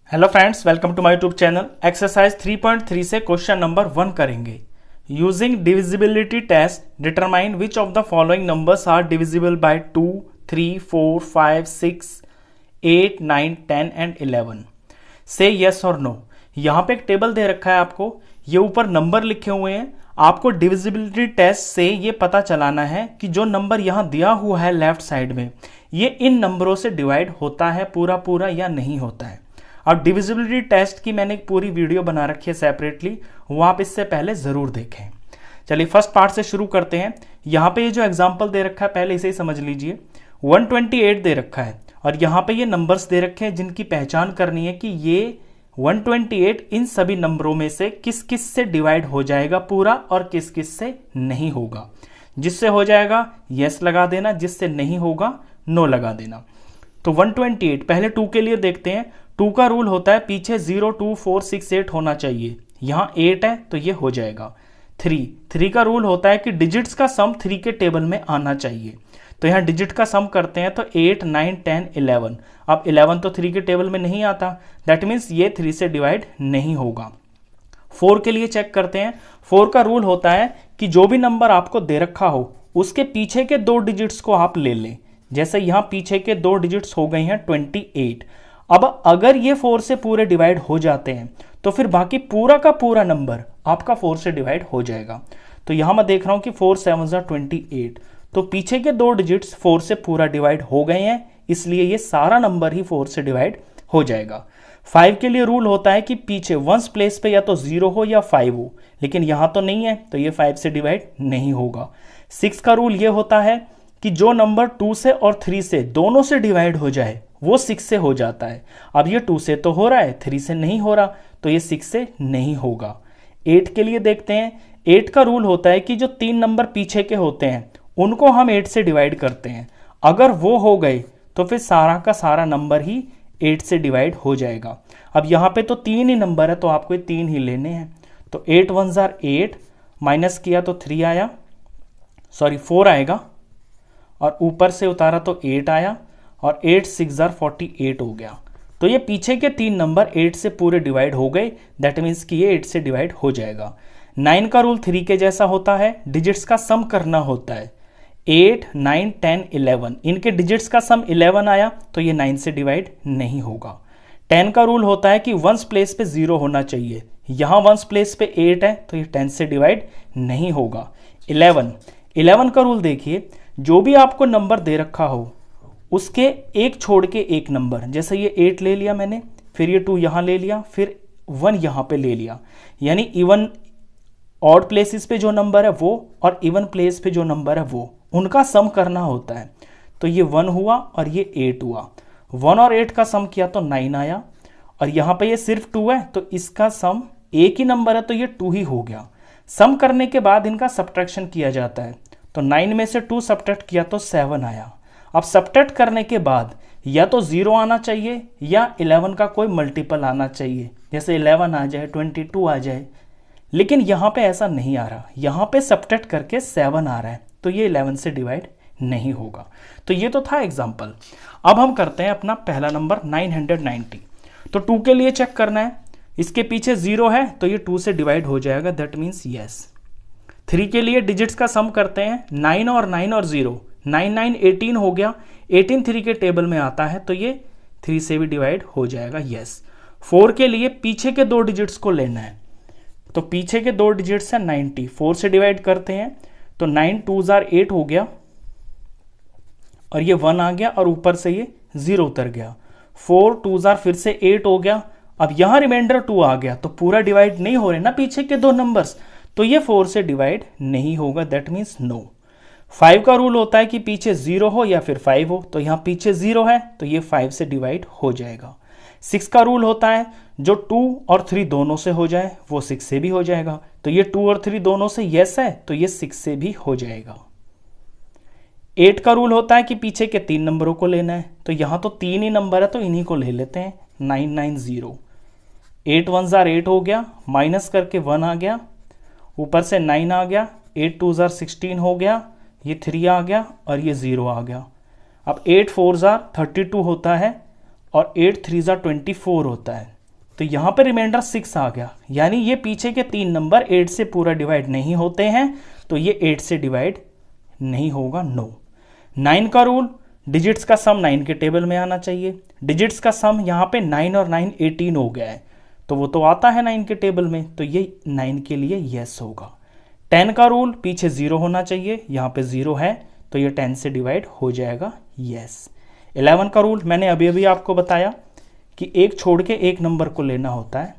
Hello friends, welcome to my YouTube channel. Exercise 3.3 से question number 1 करेंगे। Using divisibility test determine which of the following numbers are divisible by 2, 3, 4, 5, 6, 8, 9, 10 and 11। से yes और no. यहाँ पे एक table दे रखा है आपको, ये ऊपर नंबर लिखे हुए हैं। आपको डिविजिबिलिटी टेस्ट से ये पता चलाना है कि जो नंबर यहाँ दिया हुआ है लेफ्ट साइड में, ये इन नंबरों से डिवाइड होता है पूरा पूरा या नहीं होता है। अब डिविजिबिलिटी टेस्ट की मैंने एक पूरी वीडियो बना रखी है सेपरेटली, वो आप इससे पहले जरूर देखें। चलिए फर्स्ट पार्ट से शुरू करते हैं। यहाँ पे ये जो एग्जांपल दे रखा है पहले इसे ही समझ लीजिए। 128 दे रखा है और यहाँ पे ये नंबर्स दे रखे हैं जिनकी पहचान करनी है कि ये 128 इन सभी नंबरों में से किस किस से डिवाइड हो जाएगा पूरा और किस किस से नहीं होगा। जिससे हो जाएगा यस लगा देना, जिससे नहीं होगा नो लगा देना। तो 128 पहले 2 के लिए देखते हैं। 2 का रूल होता है पीछे 0, 2, 4, 6, 8 होना चाहिए, यहां 8 है तो ये हो जाएगा। 3 का रूल होता है कि डिजिट्स का सम 3 के टेबल में आना चाहिए, तो यहां डिजिट का सम करते हैं तो 8, 9, 10, 11। अब 11 तो 3 के टेबल में नहीं आता, दैट मीन्स ये 3 से डिवाइड नहीं होगा। 4 के लिए चेक करते हैं। 4 का रूल होता है कि जो भी नंबर आपको दे रखा हो उसके पीछे के 2 डिजिट्स को आप ले लें। जैसे यहां पीछे के 2 डिजिट्स हो गए हैं 28। अब अगर ये 4 से पूरे डिवाइड हो जाते हैं तो फिर बाकी पूरा का पूरा नंबर आपका 4 से डिवाइड हो जाएगा। तो यहां मैं देख रहा हूं कि 4 7 28, तो पीछे के 2 डिजिट्स 4 से पूरा डिवाइड हो गए हैं, इसलिए ये सारा नंबर ही 4 से डिवाइड हो जाएगा। 5 के लिए रूल होता है कि पीछे वंस प्लेस पे या तो 0 हो या 5 हो, लेकिन यहां तो नहीं है तो ये 5 से डिवाइड नहीं होगा। 6 का रूल ये होता है कि जो नंबर 2 से और 3 से दोनों से डिवाइड हो जाए वो 6 से हो जाता है। अब ये 2 से तो हो रहा है, 3 से नहीं हो रहा, तो ये 6 से नहीं होगा। 8 के लिए देखते हैं। 8 का रूल होता है कि जो 3 नंबर पीछे के होते हैं उनको हम 8 से डिवाइड करते हैं। अगर वो हो गए तो फिर सारा का सारा नंबर ही 8 से डिवाइड हो जाएगा। अब यहाँ पे तो 3 ही नंबर है तो आपको 3 ही लेने हैं। तो 8 1 8, माइनस किया तो 3 आया, सॉरी 4 आएगा, और ऊपर से उतारा तो 8 आया, और 8 6 48 हो गया। तो ये पीछे के 3 नंबर 8 से पूरे डिवाइड हो गए, दैट मीन्स कि ये 8 से डिवाइड हो जाएगा। 9 का रूल 3 के जैसा होता है, डिजिट्स का सम करना होता है। 8, 9, 10, 11, इनके डिजिट्स का सम 11 आया तो ये 9 से डिवाइड नहीं होगा। 10 का रूल होता है कि वंस प्लेस पे 0 होना चाहिए, यहां वंस प्लेस पे 8 है तो ये 10 से डिवाइड नहीं होगा। 11 का रूल देखिए, जो भी आपको नंबर दे रखा हो उसके एक छोड़ के एक नंबर, जैसे ये 8 ले लिया मैंने, फिर ये 2 यहां ले लिया, फिर 1 यहां पे ले लिया, यानी इवन ऑड प्लेसेस पे जो नंबर है वो और इवन प्लेस पे जो नंबर है वो, उनका सम करना होता है। तो ये 1 हुआ और ये 8 हुआ। 1 और 8 का सम किया तो 9 आया, और यहां पे ये सिर्फ 2 है तो इसका सम, एक ही नंबर है तो ये 2 ही हो गया। सम करने के बाद इनका सब्ट्रैक्शन किया जाता है, तो 9 में से 2 सब्ट्रैक्ट किया तो 7 आया। अब सब्ट्रैक्ट करने के बाद या तो 0 आना चाहिए या 11 का कोई मल्टीपल आना चाहिए, जैसे 11 आ जाए, 22 आ जाए, लेकिन यहां पे ऐसा नहीं आ रहा, यहां पे सब्ट्रैक्ट करके 7 आ रहा है, तो ये 11 से डिवाइड नहीं होगा। तो ये तो था एग्जाम्पल। अब हम करते हैं अपना पहला नंबर 990। तो 2 के लिए चेक करना है, इसके पीछे 0 है तो ये 2 से डिवाइड हो जाएगा, दैट मीन्स यस। 3 के लिए डिजिट्स का सम करते हैं, 9 और 0, 9 9 18 हो गया, 18 3 के टेबल में आता है तो ये 3 से भी डिवाइड हो जाएगा, यस। 4 के लिए पीछे के 2 डिजिट्स को लेना है, तो पीछे के 2 डिजिट्स है 90, 4 से डिवाइड करते हैं तो 9 2 8 हो गया, और ये 1 आ गया और ऊपर से ये 0 उतर गया। 4 2 फिर से 8 हो गया। अब यहां रिमाइंडर 2 आ गया तो पूरा डिवाइड नहीं हो रहे ना पीछे के 2 नंबर्स, तो ये 4 से डिवाइड नहीं होगा, दैट मीन्स नो। 5 का रूल होता है कि पीछे 0 हो या फिर 5 हो, तो यहां पीछे 0 है तो ये 5 से डिवाइड हो जाएगा। 6 का रूल होता है जो 2 और 3 दोनों से हो जाए वो 6 से भी हो जाएगा, तो ये 2 और 3 दोनों से यस है तो ये 6 से भी हो जाएगा। 8 का रूल होता है कि पीछे के 3 नंबरों को लेना है, तो यहां तो 3 ही नंबर है तो इन्हीं को ले लेते हैं, 990। 8 1 8 हो गया, माइनस करके 1 आ गया, ऊपर से 9 आ गया, 8 2 16 हो गया, ये 3 आ गया और ये 0 आ गया। अब 8 4 32 होता है और 8 3 24 होता है, तो यहाँ पे रिमाइंडर 6 आ गया, यानी ये पीछे के 3 नंबर 8 से पूरा डिवाइड नहीं होते हैं, तो ये 8 से डिवाइड नहीं होगा, नो। 9 का रूल, डिजिट्स का सम 9 के टेबल में आना चाहिए। डिजिट्स का सम यहाँ पे 9 और 9 18 हो गया है, तो वो तो आता है 9 के टेबल में, तो ये 9 के लिए यस होगा। 10 का रूल, पीछे 0 होना चाहिए, यहाँ पे 0 है, तो ये 10 से डिवाइड हो जाएगा, यस। 11 का रूल मैंने अभी अभी आपको बताया कि एक छोड़ के एक नंबर को लेना होता है।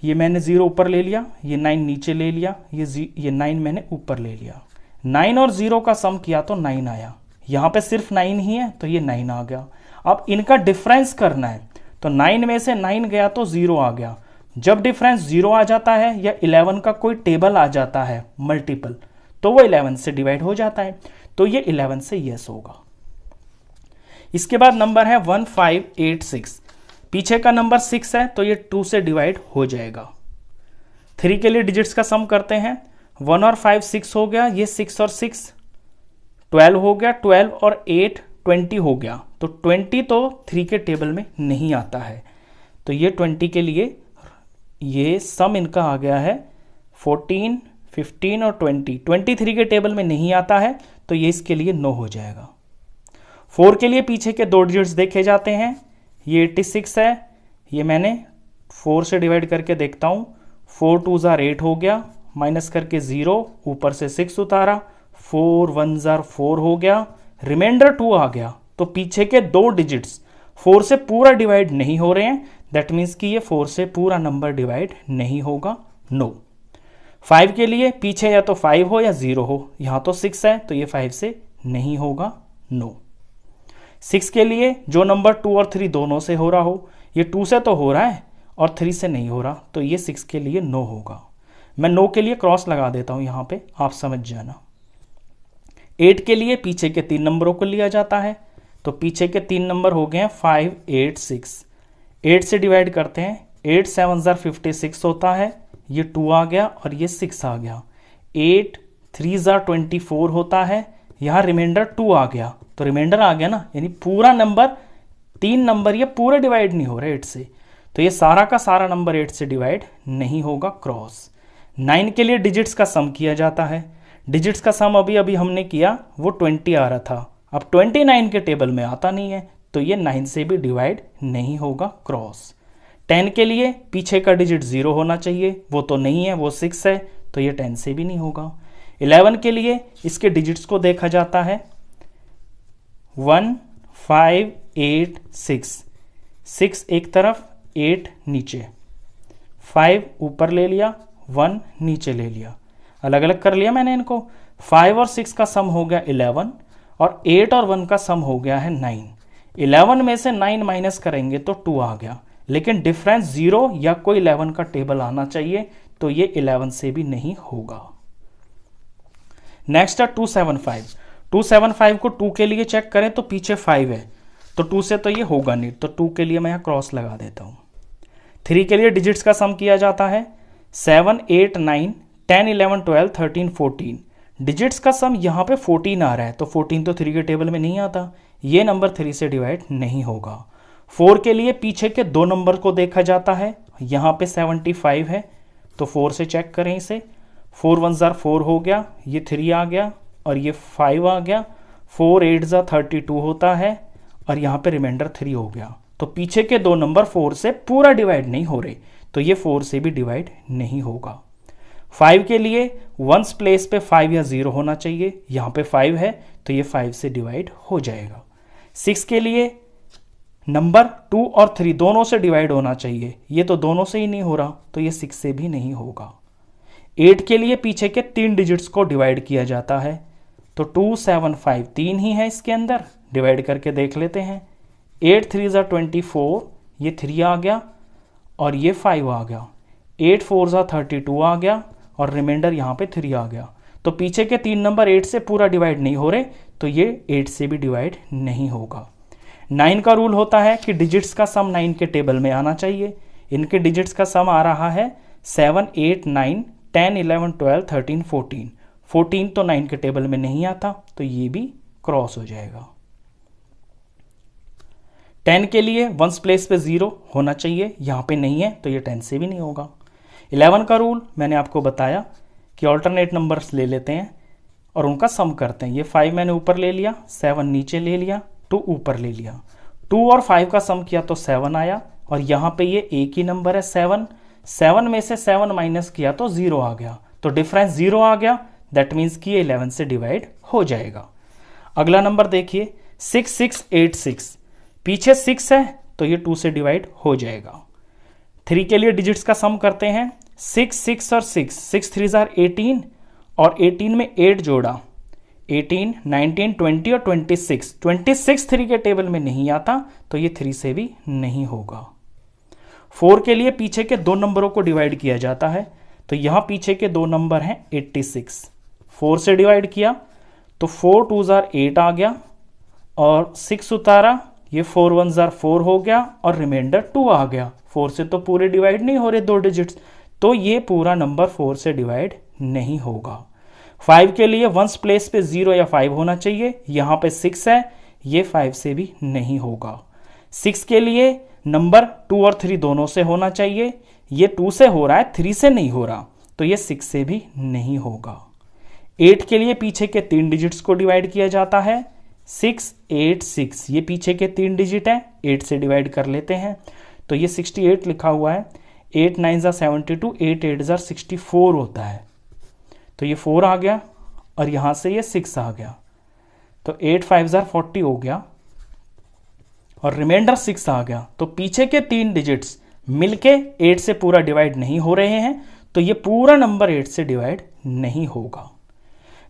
ये मैंने 0 ऊपर ले लिया, ये 9 नीचे ले लिया, ये 9 मैंने ऊपर ले लिया। 9 और 0 का सम किया तो 9 आया, यहाँ पे सिर्फ 9 ही है, तो ये 9 आ गया। अब इनका डिफरेंस करना है, तो 9 में से 9 गया तो 0 आ गया। जब डिफरेंस 0 आ जाता है या 11 का कोई टेबल आ जाता है मल्टीपल, तो वो 11 से डिवाइड हो जाता है, तो ये 11 से यस होगा। इसके बाद नंबर है 1586, पीछे का नंबर 6 है, तो ये 2 से डिवाइड हो जाएगा। 3 के लिए डिजिट्स का सम करते हैं, 1 और 5 6 हो गया, ये 6 और 6 12 हो गया, 12 और 8 20 हो गया, तो 20 तो 3 के टेबल में नहीं आता है, तो ये 20 के लिए ये सम इनका आ गया है 14 15 और 20, 23 के टेबल में नहीं आता है, तो ये इसके लिए नो हो जाएगा। 4 के लिए पीछे के 2 डिजिट्स देखे जाते हैं, ये 86 है, ये मैंने 4 से डिवाइड करके देखता हूँ, 4 2 जार 8 हो गया, माइनस करके 0, ऊपर से 6 उतारा, 4 1 जार 4 हो गया, रिमाइंडर 2 आ गया, तो पीछे के 2 डिजिट्स 4 से पूरा डिवाइड नहीं हो रहे हैं, दैट मीन्स कि ये 4 से पूरा नंबर डिवाइड नहीं होगा, नो। 5 के लिए पीछे या तो 5 हो या 0 हो, यहाँ तो 6 है, तो ये 5 से नहीं होगा, नो। 6 के लिए जो नंबर 2 और 3 दोनों से हो रहा हो, ये 2 से तो हो रहा है और 3 से नहीं हो रहा, तो ये 6 के लिए नो होगा। मैं नो के लिए क्रॉस लगा देता हूँ यहाँ पे, आप समझ जाना। 8 के लिए पीछे के 3 नंबरों को लिया जाता है, तो पीछे के 3 नंबर हो गए हैं 5 8 6, 8 से डिवाइड करते हैं, 8 7 जार 56 होता है, ये 2 आ गया और ये 6 आ गया, 8 3 जार 24 होता है, यहाँ रिमाइंडर 2 आ गया, तो रिमाइंडर आ गया ना, यानी पूरा नंबर 3 नंबर ये पूरे डिवाइड नहीं हो रहे 8 से, तो ये सारा का सारा नंबर 8 से डिवाइड नहीं होगा, क्रॉस। 9 के लिए डिजिट्स का सम किया जाता है, डिजिट्स का सम अभी अभी हमने किया, वो 20 आ रहा था, अब 29 के टेबल में आता नहीं है, तो ये 9 से भी डिवाइड नहीं होगा, क्रॉस। 10 के लिए पीछे का डिजिट 0 होना चाहिए, वो तो नहीं है, वो 6 है, तो ये 10 से भी नहीं होगा। 11 के लिए इसके डिजिट्स को देखा जाता है, 1 5 8 6, 6 एक तरफ 8 नीचे, 5 ऊपर ले लिया 1 नीचे ले लिया, अलग अलग कर लिया मैंने इनको। 5 और 6 का सम हो गया 11 और 8 और 1 का सम हो गया है 9। 11 में से 9 माइनस करेंगे तो 2 आ गया, लेकिन डिफरेंस 0 या कोई 11 का टेबल आना चाहिए, तो ये 11 से भी नहीं होगा। नेक्स्ट है 275। 275 को 2 के लिए चेक करें तो पीछे 5 है, तो 2 से तो ये होगा नहीं, तो 2 के लिए मैं यहाँ क्रॉस लगा देता हूँ। 3 के लिए डिजिट्स का सम किया जाता है, 7 8 9 10 11 12 13 14, डिजिट्स का सम यहाँ पे 14 आ रहा है, तो 14 तो 3 के टेबल में नहीं आता, ये नंबर 3 से डिवाइड नहीं होगा। 4 के लिए पीछे के 2 नंबर को देखा जाता है, यहाँ पे 75 है, तो 4 से चेक करें इसे, 4 1 जार 4 हो गया, ये 3 आ गया और ये 5 आ गया, 4 8 जार 32 होता है और यहाँ पे रिमाइंडर 3 हो गया, तो पीछे के 2 नंबर 4 से पूरा डिवाइड नहीं हो रहे, तो ये 4 से भी डिवाइड नहीं होगा। 5 के लिए वंस प्लेस पे 5 या 0 होना चाहिए, यहाँ पे 5 है, तो ये 5 से डिवाइड हो जाएगा। 6 के लिए नंबर 2 और 3 दोनों से डिवाइड होना चाहिए, ये तो दोनों से ही नहीं हो रहा, तो ये 6 से भी नहीं होगा। 8 के लिए पीछे के 3 डिजिट्स को डिवाइड किया जाता है, तो 2 7 5 3 ही है इसके अंदर, डिवाइड करके देख लेते हैं। 8 3 ज़ा 24, ये 3 आ गया और ये 5 आ गया, 8 4 ज़ा 32 आ गया और रिमाइंडर यहाँ पे 3 आ गया, तो पीछे के 3 नंबर 8 से पूरा डिवाइड नहीं हो रहे, तो ये 8 से भी डिवाइड नहीं होगा। 9 का रूल होता है कि डिजिट्स का सम 9 के टेबल में आना चाहिए, इनके डिजिट्स का सम आ रहा है 7 8 9 10 11 12 13 14, 14 तो 9 के टेबल में नहीं आता, तो ये भी क्रॉस हो जाएगा। 10 के लिए वंस प्लेस पे 0 होना चाहिए, यहाँ पे नहीं है तो ये 10 से भी नहीं होगा। 11 का रूल मैंने आपको बताया कि ऑल्टरनेट नंबर्स ले लेते हैं और उनका सम करते हैं। ये 5 मैंने ऊपर ले लिया, 7 नीचे ले लिया, 2 ऊपर ले लिया। 2 और 5 का सम किया तो 7 आया, और यहाँ पे ये एक ही नंबर है 7। 7 में से 7 माइनस किया तो 0 आ गया, तो डिफरेंस 0 आ गया। दैट मीन्स कि ये 11 से डिवाइड हो जाएगा। अगला नंबर देखिए 6686, पीछे 6 है तो ये 2 से डिवाइड हो जाएगा। 3 के लिए डिजिट्स का सम करते हैं। 6 6 और 6, 6 3 जार 18 और 18 में 8 जोड़ा, 18 19 20 और 26। 26 3 के टेबल में नहीं आता तो ये 3 से भी नहीं होगा। 4 के लिए पीछे के दो नंबरों को डिवाइड किया जाता है, तो यहां पीछे के दो नंबर हैं 86। 4 से डिवाइड किया तो 4 2 जार 8 आ गया, और 6 उतारा, ये 4 1 जार 4 हो गया, और रिमाइंडर 2 आ गया। 4 से तो पूरे डिवाइड नहीं हो रहे दो डिजिट्स, तो ये पूरा नंबर 4 से डिवाइड नहीं होगा। 5 के लिए वंस प्लेस पे 0 या 5 होना चाहिए, यहां पे 6 है, ये 5 से भी नहीं होगा। 6 के लिए नंबर 2 और 3 दोनों से होना चाहिए, ये 2 से हो रहा है, 3 से नहीं हो रहा, तो ये 6 से भी नहीं होगा। 8 के लिए पीछे के 3 डिजिट्स को डिवाइड किया जाता है। 6 8 6, ये पीछे के 3 डिजिट है, 8 से डिवाइड कर लेते हैं, तो ये 68 लिखा हुआ है। 8 9 जार 72, 8 8 जार 64 होता है, तो ये 4 आ गया, और यहां से ये 6 आ गया, तो 8 5 जार 40 हो गया, और रिमाइंडर 6 आ गया। तो पीछे के 3 डिजिट्स मिलके 8 से पूरा डिवाइड नहीं हो रहे हैं, तो ये पूरा नंबर 8 से डिवाइड नहीं होगा।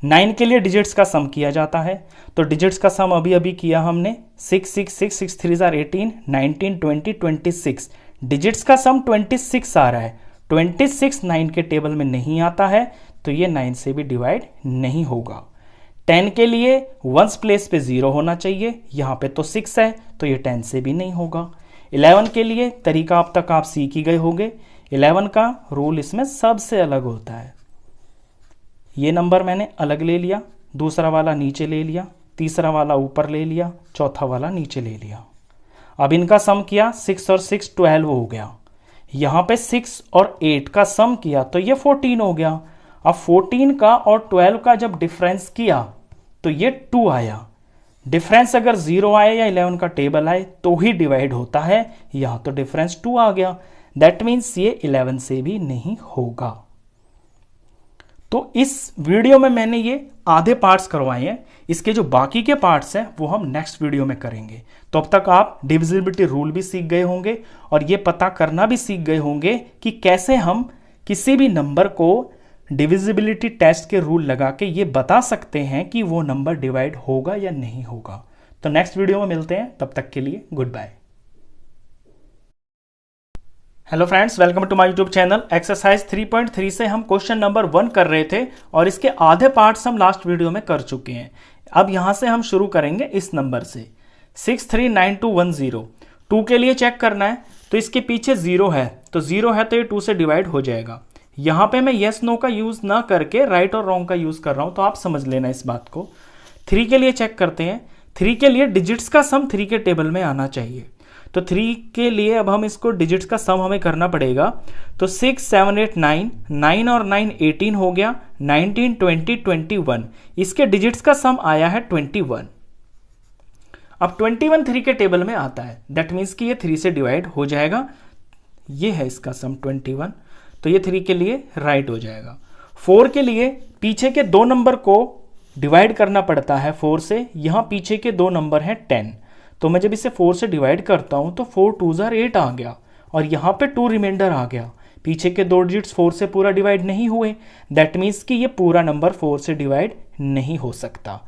9 के लिए डिजिट्स का सम किया जाता है, तो डिजिट्स का सम अभी अभी किया हमने। 6 6 6 6 3 जार 18, 19 20 26, डिजिट्स का सम 26 आ रहा है। 26 9 के टेबल में नहीं आता है, तो ये 9 से भी डिवाइड नहीं होगा। 10 के लिए वंस प्लेस पे 0 होना चाहिए, यहां पे तो 6 है, तो ये 10 से भी नहीं होगा। 11 के लिए तरीका अब तक आप सीख ही गए होंगे। 11 का रूल इसमें सबसे अलग होता है। ये नंबर मैंने अलग ले लिया, दूसरा वाला नीचे ले लिया, तीसरा वाला ऊपर ले लिया, चौथा वाला नीचे ले लिया। अब इनका सम किया, 6 और 6 12 हो गया। यहां पे 6 और 8 का सम किया तो ये 14 हो गया। अब 14 का और 12 का जब डिफरेंस किया तो ये 2 आया। डिफरेंस अगर 0 आए या 11 का टेबल आए तो ही डिवाइड होता है, यहां तो डिफरेंस 2 आ गया। दैट मीन्स ये 11 से भी नहीं होगा। तो इस वीडियो में मैंने ये आधे पार्ट्स करवाए हैं, इसके जो बाकी के पार्ट्स हैं वो हम नेक्स्ट वीडियो में करेंगे। तो अब तक आप डिविजिबिलिटी रूल भी सीख गए होंगे और ये पता करना भी सीख गए होंगे कि कैसे हम किसी भी नंबर को डिविजिबिलिटी टेस्ट के रूल लगा के ये बता सकते हैं कि वो नंबर डिवाइड होगा या नहीं होगा। तो नेक्स्ट वीडियो में मिलते हैं, तब तक के लिए goodbye. Hello friends, welcome to my YouTube channel. Exercise 3.3 से हम क्वेश्चन नंबर 1 कर रहे थे और इसके आधे पार्ट्स हम लास्ट वीडियो में कर चुके हैं। अब यहां से हम शुरू करेंगे इस नंबर से 639210। 2 के लिए चेक करना है तो इसके पीछे 0 है, तो 0 है तो ये 2 से डिवाइड हो जाएगा। यहां पे मैं येस नो का यूज ना करके राइट और रॉन्ग का यूज कर रहा हूं, तो आप समझ लेना इस बात को। 3 के लिए चेक करते हैं। 3 के लिए डिजिट्स का सम 3 के टेबल में आना चाहिए, तो 3 के लिए अब हम इसको डिजिट्स का सम हमें करना पड़ेगा। तो 6 7 8 9, 9 और 9 18 हो गया, 19 20 21, इसके डिजिट्स का सम आया है 21। अब 21 3 के टेबल में आता है, दैट मीन्स कि ये 3 से डिवाइड हो जाएगा। ये है इसका सम 21, तो ये 3 के लिए राइट हो जाएगा। 4 के लिए पीछे के दो नंबर को डिवाइड करना पड़ता है 4 से। यहां पीछे के दो नंबर हैं 10, तो मैं जब इसे 4 से डिवाइड करता हूं तो 4 2 जार 8 आ गया और यहां पे 2 रिमाइंडर आ गया। पीछे के दो डिजिट्स 4 से पूरा डिवाइड नहीं हुए, दैट मीन्स कि ये पूरा नंबर 4 से डिवाइड नहीं हो सकता।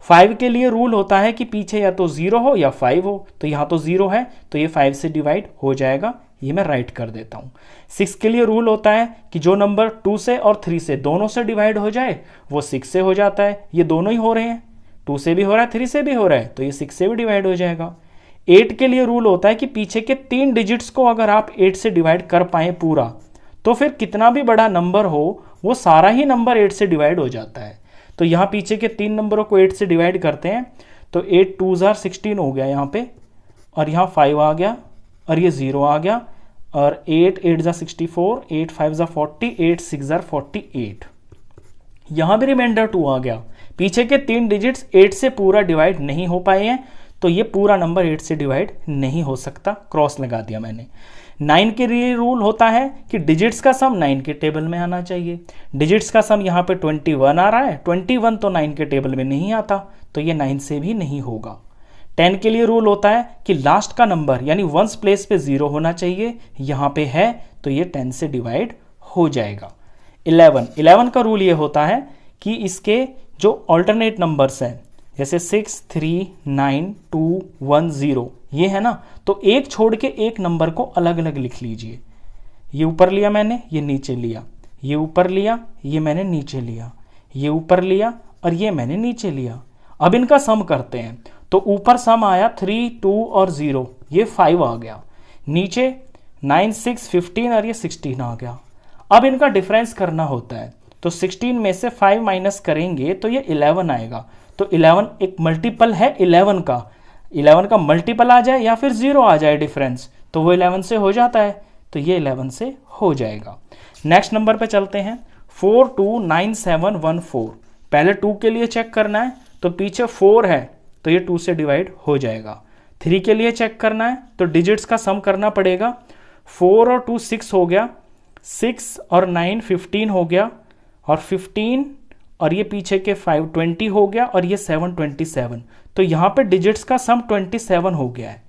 5 के लिए रूल होता है कि पीछे या तो 0 हो या 5 हो, तो यहां तो 0 है तो ये 5 से डिवाइड हो जाएगा, ये मैं राइट कर देता हूं। 6 के लिए रूल होता है कि जो नंबर 2 से और 3 से दोनों से डिवाइड हो जाए वो 6 से हो जाता है। ये दोनों ही हो रहे हैं, 2 से भी हो रहा है 3 से भी हो रहा है, तो ये 6 से भी डिवाइड हो जाएगा। 8 के लिए रूल होता है कि पीछे के 3 डिजिट्स को अगर आप 8 से डिवाइड कर पाए पूरा, तो फिर कितना भी बड़ा नंबर हो वो सारा ही नंबर 8 से डिवाइड हो जाता है। तो यहाँ पीछे के 3 नंबरों को 8 से डिवाइड करते हैं, तो 8 2 जार 16 हो गया यहाँ पे, और यहाँ 5 आ गया और ये 0 आ गया, और 8 8 जा 64, 8 5 जा 40, 8 6 जा 48। यहाँ भी रिमाइंडर 2 आ गया। पीछे के 3 डिजिट्स 8 से पूरा डिवाइड नहीं हो पाए हैं, तो ये पूरा नंबर 8 से डिवाइड नहीं हो सकता, क्रॉस लगा दिया मैंने। 9 के लिए रूल होता है कि डिजिट्स का सम 9 के टेबल में आना चाहिए। डिजिट्स का सम यहाँ पे 21 आ रहा है, 21 तो 9 के टेबल में नहीं आता, तो ये 9 से भी नहीं होगा। 10 के लिए रूल होता है कि लास्ट का नंबर यानी वंस प्लेस पे 0 होना चाहिए, यहाँ पे है तो ये 10 से डिवाइड हो जाएगा। 11 का रूल ये होता है कि इसके जो ऑल्टरनेट नंबर्स हैं जैसे 6 3 9 2 1 0 ये है ना, तो एक छोड़ के एक नंबर को अलग अलग लिख लीजिए। ये ऊपर लिया मैंने, ये नीचे लिया, ये ऊपर लिया, ये मैंने नीचे लिया, ये ऊपर लिया और ये मैंने नीचे लिया। अब इनका सम करते हैं, तो ऊपर सम आया 3 2 और 0, ये 5 आ गया। नीचे 9 6 15 और ये 16 आ गया। अब इनका डिफरेंस करना होता है, तो 16 में से 5 माइनस करेंगे तो ये 11 आएगा। तो 11 एक मल्टीपल है 11 का मल्टीपल आ जाए या फिर 0 आ जाए डिफरेंस, तो वो 11 से हो जाता है, तो ये 11 से हो जाएगा। नेक्स्ट नंबर पे चलते हैं, 429714। पहले 2 के लिए चेक करना है, तो पीछे 4 है तो ये 2 से डिवाइड हो जाएगा। 3 के लिए चेक करना है तो डिजिट्स का सम करना पड़ेगा। 4 और 2 6 हो गया, 6 और 9 15 हो गया, और 15 और ये पीछे के 5 20 हो गया, और ये 7 27। तो यहाँ पे डिजिट्स का सम 27 हो गया है,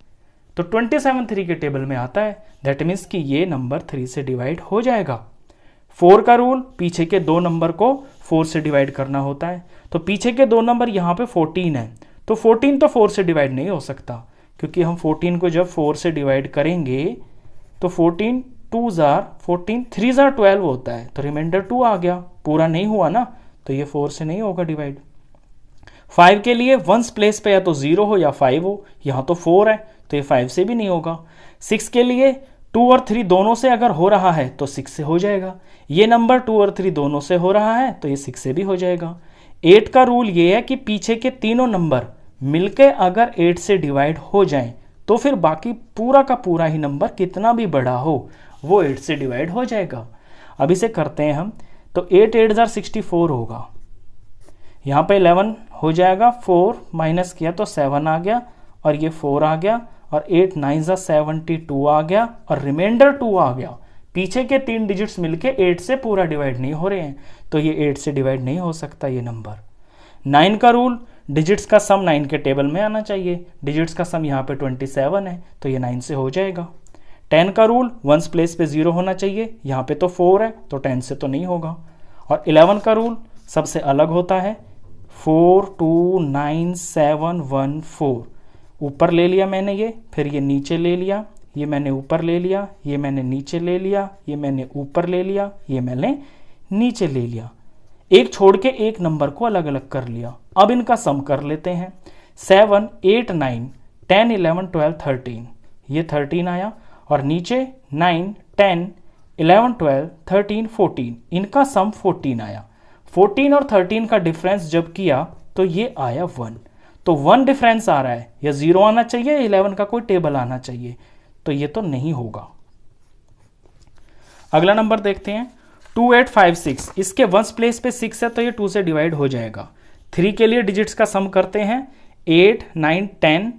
तो 27 3 के टेबल में आता है। दैट मीन्स कि ये नंबर 3 से डिवाइड हो जाएगा। 4 का रूल, पीछे के 2 नंबर को 4 से डिवाइड करना होता है, तो पीछे के 2 नंबर यहाँ पे 14 है, तो 14 तो 4 से डिवाइड नहीं हो सकता, क्योंकि हम 14 को जब 4 से डिवाइड करेंगे तो 14 2 जार 14 3 जार 12 होता है, तो रिमाइंडर 2 आ गया, पूरा नहीं हुआ ना, तो ये 4 से नहीं होगा डिवाइड। 5 के लिए वंस प्लेस पे या तो 0 हो या 5 हो, यहाँ तो 4 है तो ये 5 से भी नहीं होगा। 6 के लिए 2 और 3 दोनों से अगर हो रहा है तो 6 से हो जाएगा। ये नंबर 2 और 3 दोनों से हो रहा है तो ये 6 से भी हो जाएगा। 8 का रूल ये है कि पीछे के तीनों नंबर मिलके अगर 8 से डिवाइड हो जाएं तो फिर बाकी पूरा का पूरा ही नंबर कितना भी बड़ा हो वो 8 से डिवाइड हो जाएगा। अब इसे करते हैं हम, तो 8 8 जार 64 होगा, यहाँ पे 11 हो जाएगा, 4 माइनस किया तो 7 आ गया, और ये 4 आ गया, और 8 9 जार 72 आ गया, और रिमाइंडर 2 आ गया। पीछे के 3 डिजिट्स मिलके 8 से पूरा डिवाइड नहीं हो रहे हैं, तो ये 8 से डिवाइड नहीं हो सकता ये नंबर। 9 का रूल, डिजिट्स का सम 9 के टेबल में आना चाहिए। डिजिट्स का सम यहाँ पे 27 है, तो ये 9 से हो जाएगा। 10 का रूल, वंस प्लेस पे 0 होना चाहिए, यहाँ पे तो 4 है तो 10 से तो नहीं होगा। और 11 का रूल सबसे अलग होता है, 429714। ऊपर ले लिया मैंने ये, फिर ये नीचे ले लिया, ये मैंने ऊपर ले लिया, ये मैंने नीचे ले लिया, ये मैंने ऊपर ले लिया, ये मैंने नीचे ले लिया। एक छोड़ के एक नंबर को अलग अलग कर लिया। अब इनका सम कर लेते हैं। 7 8 9 10 11 12 13, ये 13 आया, और नीचे 9 10 11 12 13 14, इनका सम 14 आया। 14 और 13 का डिफरेंस जब किया तो ये आया 1, तो 1 डिफरेंस आ रहा है, या 0 आना चाहिए, 11 का कोई टेबल आना चाहिए, तो ये तो नहीं होगा। अगला नंबर देखते हैं, 2856। इसके वंस प्लेस पे 6 है तो ये 2 से डिवाइड हो जाएगा। 3 के लिए डिजिट्स का सम करते हैं, 8 9 10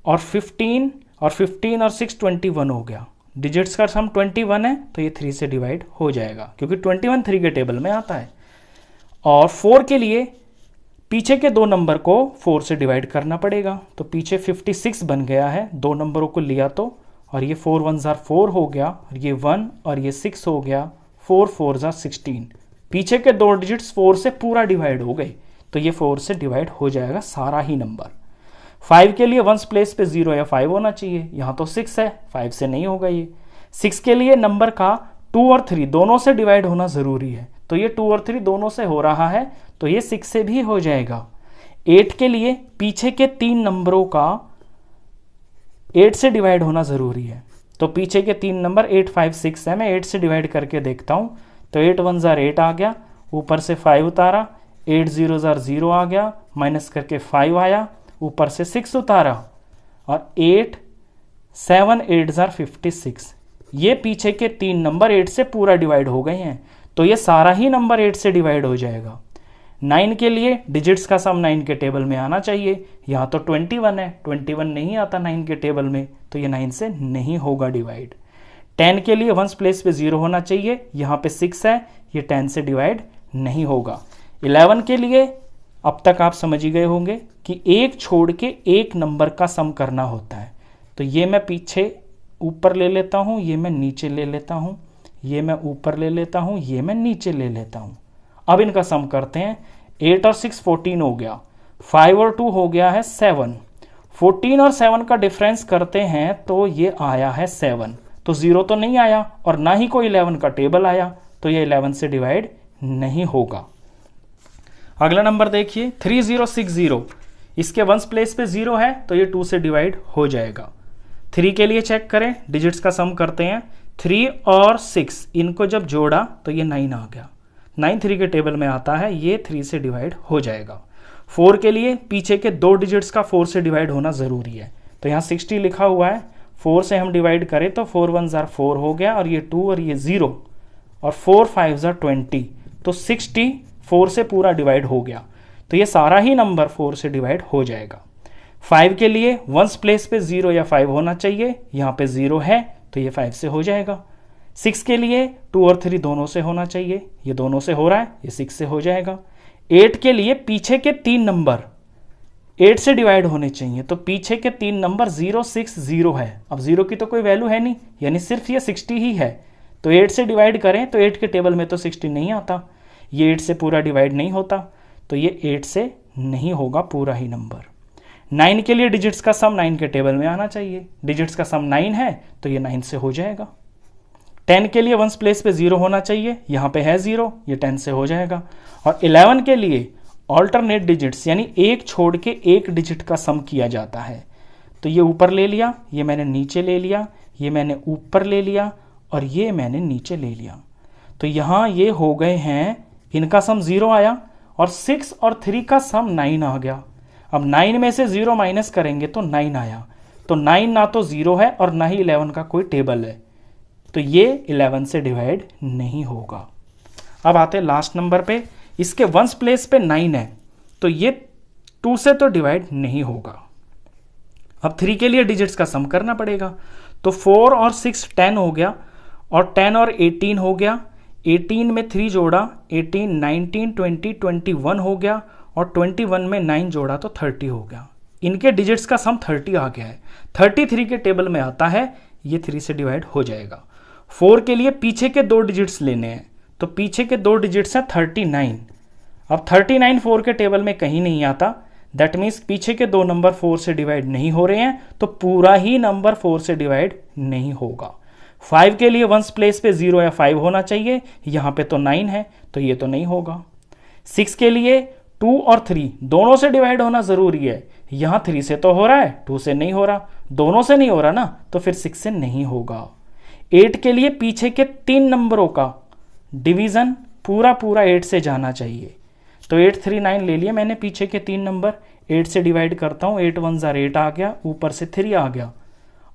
और 15 और 15 और 6 21 हो गया। डिजिट्स का सम 21 है तो ये 3 से डिवाइड हो जाएगा, क्योंकि 21 3 के टेबल में आता है। और 4 के लिए पीछे के 2 नंबर को 4 से डिवाइड करना पड़ेगा, तो पीछे 56 बन गया है, 2 नंबरों को लिया तो, और ये 4 1 जार 4 हो गया, और ये 1 और ये 6 हो गया, 4 4 जार 16। पीछे के 2 डिजिट्स 4 से पूरा डिवाइड हो गए, तो ये 4 से डिवाइड हो जाएगा सारा ही नंबर। 5 के लिए वंस प्लेस पे 0 या 5 होना चाहिए, यहाँ तो 6 है, 5 से नहीं होगा ये। 6 के लिए नंबर का 2 और 3 दोनों से डिवाइड होना ज़रूरी है, तो ये 2 और 3 दोनों से हो रहा है, तो ये 6 से भी हो जाएगा। 8 के लिए पीछे के 3 नंबरों का 8 से डिवाइड होना ज़रूरी है, तो पीछे के 3 नंबर 8 5 6 है, मैं 8 से डिवाइड करके देखता हूँ, तो 8 1 जार 8 आ गया, ऊपर से 5 उतारा, 8 0 जार 0 आ गया, माइनस करके 5 आया, ऊपर से 6 उतारा, और 8 7 8 जार 56। ये पीछे के 3 नंबर 8 से पूरा डिवाइड हो गए हैं, तो ये सारा ही नंबर 8 से डिवाइड हो जाएगा। 9 के लिए डिजिट्स का सम 9 के टेबल में आना चाहिए। यहाँ तो 21 है, 21 नहीं आता 9 के टेबल में, तो ये 9 से नहीं होगा डिवाइड। 10 के लिए वंस प्लेस पे 0 होना चाहिए, यहाँ पे 6 है, ये 10 से डिवाइड नहीं होगा। 11 के लिए अब तक आप समझ ही गए होंगे कि एक छोड़ के एक नंबर का सम करना होता है। तो ये मैं पीछे ऊपर ले लेता हूँ, ये मैं नीचे ले लेता हूँ, ये मैं ऊपर ले लेता हूँ, ये मैं नीचे ले लेता हूँ। अब इनका सम करते हैं। 8 और 6 14 हो गया, 5 और 2 हो गया है 7। 14 और 7 का डिफरेंस करते हैं तो ये आया है 7। तो 0 तो नहीं आया और ना ही कोई 11 का टेबल आया, तो ये 11 से डिवाइड नहीं होगा। अगला नंबर देखिए 3060। इसके वंस प्लेस पे 0 है, तो ये 2 से डिवाइड हो जाएगा। 3 के लिए चेक करें, डिजिट्स का सम करते हैं। 3 और 6 इनको जब जोड़ा तो ये 9 आ गया। 9 3 के टेबल में आता है, ये 3 से डिवाइड हो जाएगा। 4 के लिए पीछे के 2 डिजिट्स का 4 से डिवाइड होना ज़रूरी है, तो यहाँ 60 लिखा हुआ है, 4 से हम डिवाइड करें तो 4 1 जार 4 हो गया, और ये 2 और ये 0, और 4 5 जार 20, तो 60 4 से पूरा डिवाइड हो गया, तो ये सारा ही नंबर 4 से डिवाइड हो जाएगा। 5 के लिए वंस प्लेस पे 0 या 5 होना चाहिए, यहाँ पे 0 है, तो ये 5 से हो जाएगा। 6 के लिए 2 और 3 दोनों से होना चाहिए, ये दोनों से हो रहा है, ये 6 से हो जाएगा। 8 के लिए पीछे के 3 नंबर 8 से डिवाइड होने चाहिए, तो पीछे के 3 नंबर 0 6 0 है। अब 0 की तो कोई वैल्यू है नहीं, यानी सिर्फ ये 60 ही है, तो 8 से डिवाइड करें तो 8 के टेबल में तो 60 नहीं आता, ये 8 से पूरा डिवाइड नहीं होता, तो ये 8 से नहीं होगा पूरा ही नंबर। 9 के लिए डिजिट्स का सम 9 के टेबल में आना चाहिए, डिजिट्स का सम 9 है, तो ये 9 से हो जाएगा। 10 के लिए वंस प्लेस पे 0 होना चाहिए, यहाँ पे है 0, ये 10 से हो जाएगा। और 11 के लिए ऑल्टरनेट डिजिट्स यानी एक छोड़ के एक डिजिट का सम किया जाता है, तो ये ऊपर ले लिया, ये मैंने नीचे ले लिया, ये मैंने ऊपर ले लिया, और ये मैंने नीचे ले लिया, तो यहाँ ये हो गए हैं, इनका सम 0 आया, और 6 और 3 का सम 9 आ गया। अब 9 में से 0 माइनस करेंगे तो 9 आया, तो 9 ना तो 0 है और ना ही 11 का कोई टेबल है, तो ये 11 से डिवाइड नहीं होगा। अब आते हैं लास्ट नंबर पे, इसके वंस प्लेस पे 9 है, तो ये 2 से तो डिवाइड नहीं होगा। अब 3 के लिए डिजिट्स का सम करना पड़ेगा, तो 4 और 6 10 हो गया, और 10 और 18 हो गया, 18 में 3 जोड़ा 18, 19 20 21 हो गया, और 21 में 9 जोड़ा तो 30 हो गया। इनके डिजिट्स का सम 30 आ गया है, 33 के टेबल में आता है, ये 3 से डिवाइड हो जाएगा। 4 के लिए पीछे के 2 डिजिट्स लेने हैं, तो पीछे के 2 डिजिट्स हैं 39। अब 39 4 के टेबल में कहीं नहीं आता, दैट मीन्स पीछे के 2 नंबर 4 से डिवाइड नहीं हो रहे हैं, तो पूरा ही नंबर 4 से डिवाइड नहीं होगा। 5 के लिए वंस प्लेस पे 0 या 5 होना चाहिए, यहाँ पे तो 9 है, तो ये तो नहीं होगा। 6 के लिए 2 और 3 दोनों से डिवाइड होना ज़रूरी है, यहाँ 3 से तो हो रहा है, 2 से नहीं हो रहा, दोनों से नहीं हो रहा ना, तो फिर 6 से नहीं होगा। 8 के लिए पीछे के 3 नंबरों का डिवीज़न पूरा 8 से जाना चाहिए, तो 8 3 9 ले लिया मैंने पीछे के 3 नंबर, 8 से डिवाइड करता हूँ, 8 1 जार 8 आ गया, ऊपर से 3 आ गया,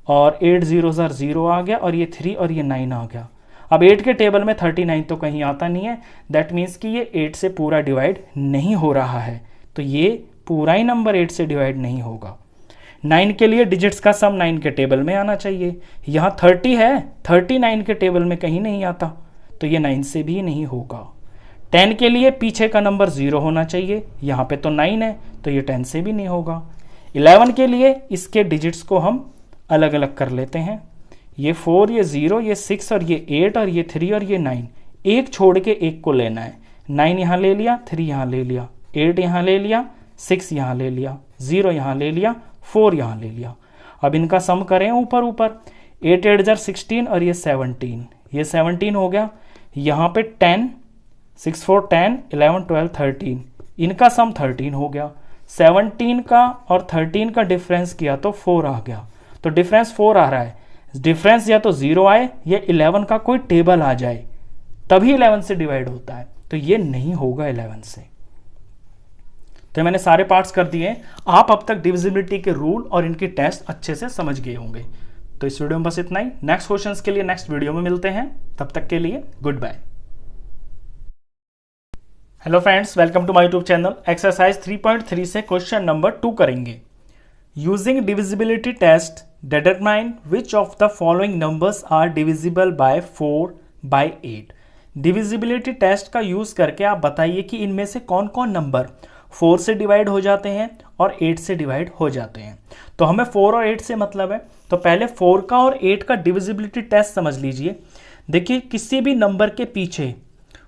और 8 0 जार 0 आ गया, और ये 3 और ये 9 आ गया। अब 8 के टेबल में 39 तो कहीं आता नहीं है, दैट मीन्स कि ये 8 से पूरा डिवाइड नहीं हो रहा है, तो ये पूरा ही नंबर 8 से डिवाइड नहीं होगा। 9 के लिए डिजिट्स का सम 9 के टेबल में आना चाहिए, यहाँ 30 है, 39 के टेबल में कहीं नहीं आता, तो ये 9 से भी नहीं होगा। 10 के लिए पीछे का नंबर 0 होना चाहिए, यहाँ पे तो 9 है, तो ये 10 से भी नहीं होगा। 11 के लिए इसके डिजिट्स को हम अलग अलग कर लेते हैं, ये 4, ये 0, ये 6 और ये 8 और ये 3 और ये 9, एक छोड़ के एक को लेना है। 9 यहाँ ले लिया, 3 यहाँ ले लिया, 8 यहाँ ले लिया, 6 यहाँ ले लिया, 0 यहाँ ले लिया, 4 यहाँ ले लिया। अब इनका सम करें ऊपर 8 8 जार 16 और ये 17, ये 17 हो गया, यहाँ पे 10, 6 4 10 11 12 13, इनका सम 13 हो गया। 17 का और 13 का डिफरेंस किया तो 4 आ गया, तो डिफरेंस 4 आ रहा है, डिफरेंस या तो 0 आए या 11 का कोई टेबल आ जाए, तभी 11 से डिवाइड होता है, तो ये नहीं होगा 11 से। तो मैंने सारे पार्ट्स कर दिए, आप अब तक डिविजिबिलिटी के रूल और इनके टेस्ट अच्छे से समझ गए होंगे। तो इस वीडियो में बस इतना ही। नेक्स्ट क्वेश्चंस के लिए नेक्स्ट वीडियो में मिलते हैं, तब तक के लिए goodbye. Hello friends, welcome to my YouTube channel. Exercise 3.3 से क्वेश्चन नंबर 2 करेंगे। Using divisibility test determine which of the following numbers are divisible by 4 by 8। Divisibility test का यूज करके आप बताइए कि इनमें से कौन कौन नंबर 4 से डिवाइड हो जाते हैं और 8 से डिवाइड हो जाते हैं। तो हमें 4 और 8 से मतलब है, तो पहले 4 का और 8 का डिविजिबिलिटी टेस्ट समझ लीजिए। देखिए, किसी भी नंबर के पीछे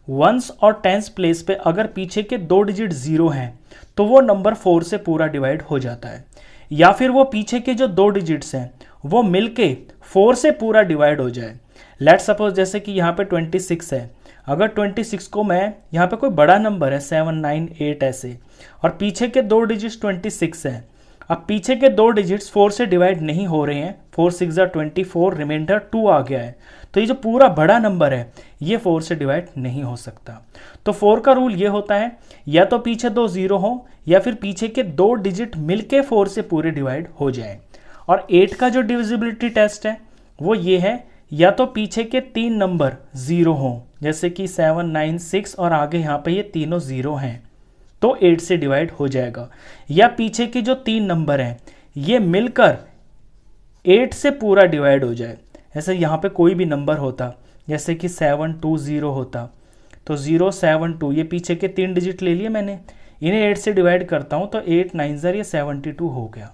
वंस और टेंस प्लेस पे अगर पीछे के 2 डिजिट 0 हैं तो वो नंबर 4 से पूरा डिवाइड हो जाता है, या फिर वो पीछे के जो 2 डिजिट्स हैं वो मिलके 4 से पूरा डिवाइड हो जाए। लेट्स सपोज जैसे कि यहाँ पे 26 है, अगर 26 को मैं यहाँ पे कोई बड़ा नंबर है 7, 9, 8 ऐसे, और पीछे के 2 डिजिट्स 26 है। अब पीछे के 2 डिजिट्स 4 से डिवाइड नहीं हो रहे हैं, 4 6 24, रिमाइंडर 2 आ गया है, तो ये जो पूरा बड़ा नंबर है ये 4 से डिवाइड नहीं हो सकता। तो 4 का रूल ये होता है, या तो पीछे 2 0 हो या फिर पीछे के 2 डिजिट मिलके 4 से पूरे डिवाइड हो जाए। और 8 का जो डिविजिबिलिटी टेस्ट है वो ये है, या तो पीछे के 3 नंबर 0 हो, जैसे कि 7, 9, 6 और आगे यहाँ पे ये तीनों 0 हैं तो 8 से डिवाइड हो जाएगा, या पीछे के जो 3 नंबर हैं ये मिलकर 8 से पूरा डिवाइड हो जाए। ऐसे यहाँ पे कोई भी नंबर होता, जैसे कि 7 2 0 होता, तो 0 7 2 ये पीछे के 3 डिजिट ले लिए मैंने, इन्हें 8 से डिवाइड करता हूँ तो 8 9 ये 72 हो गया।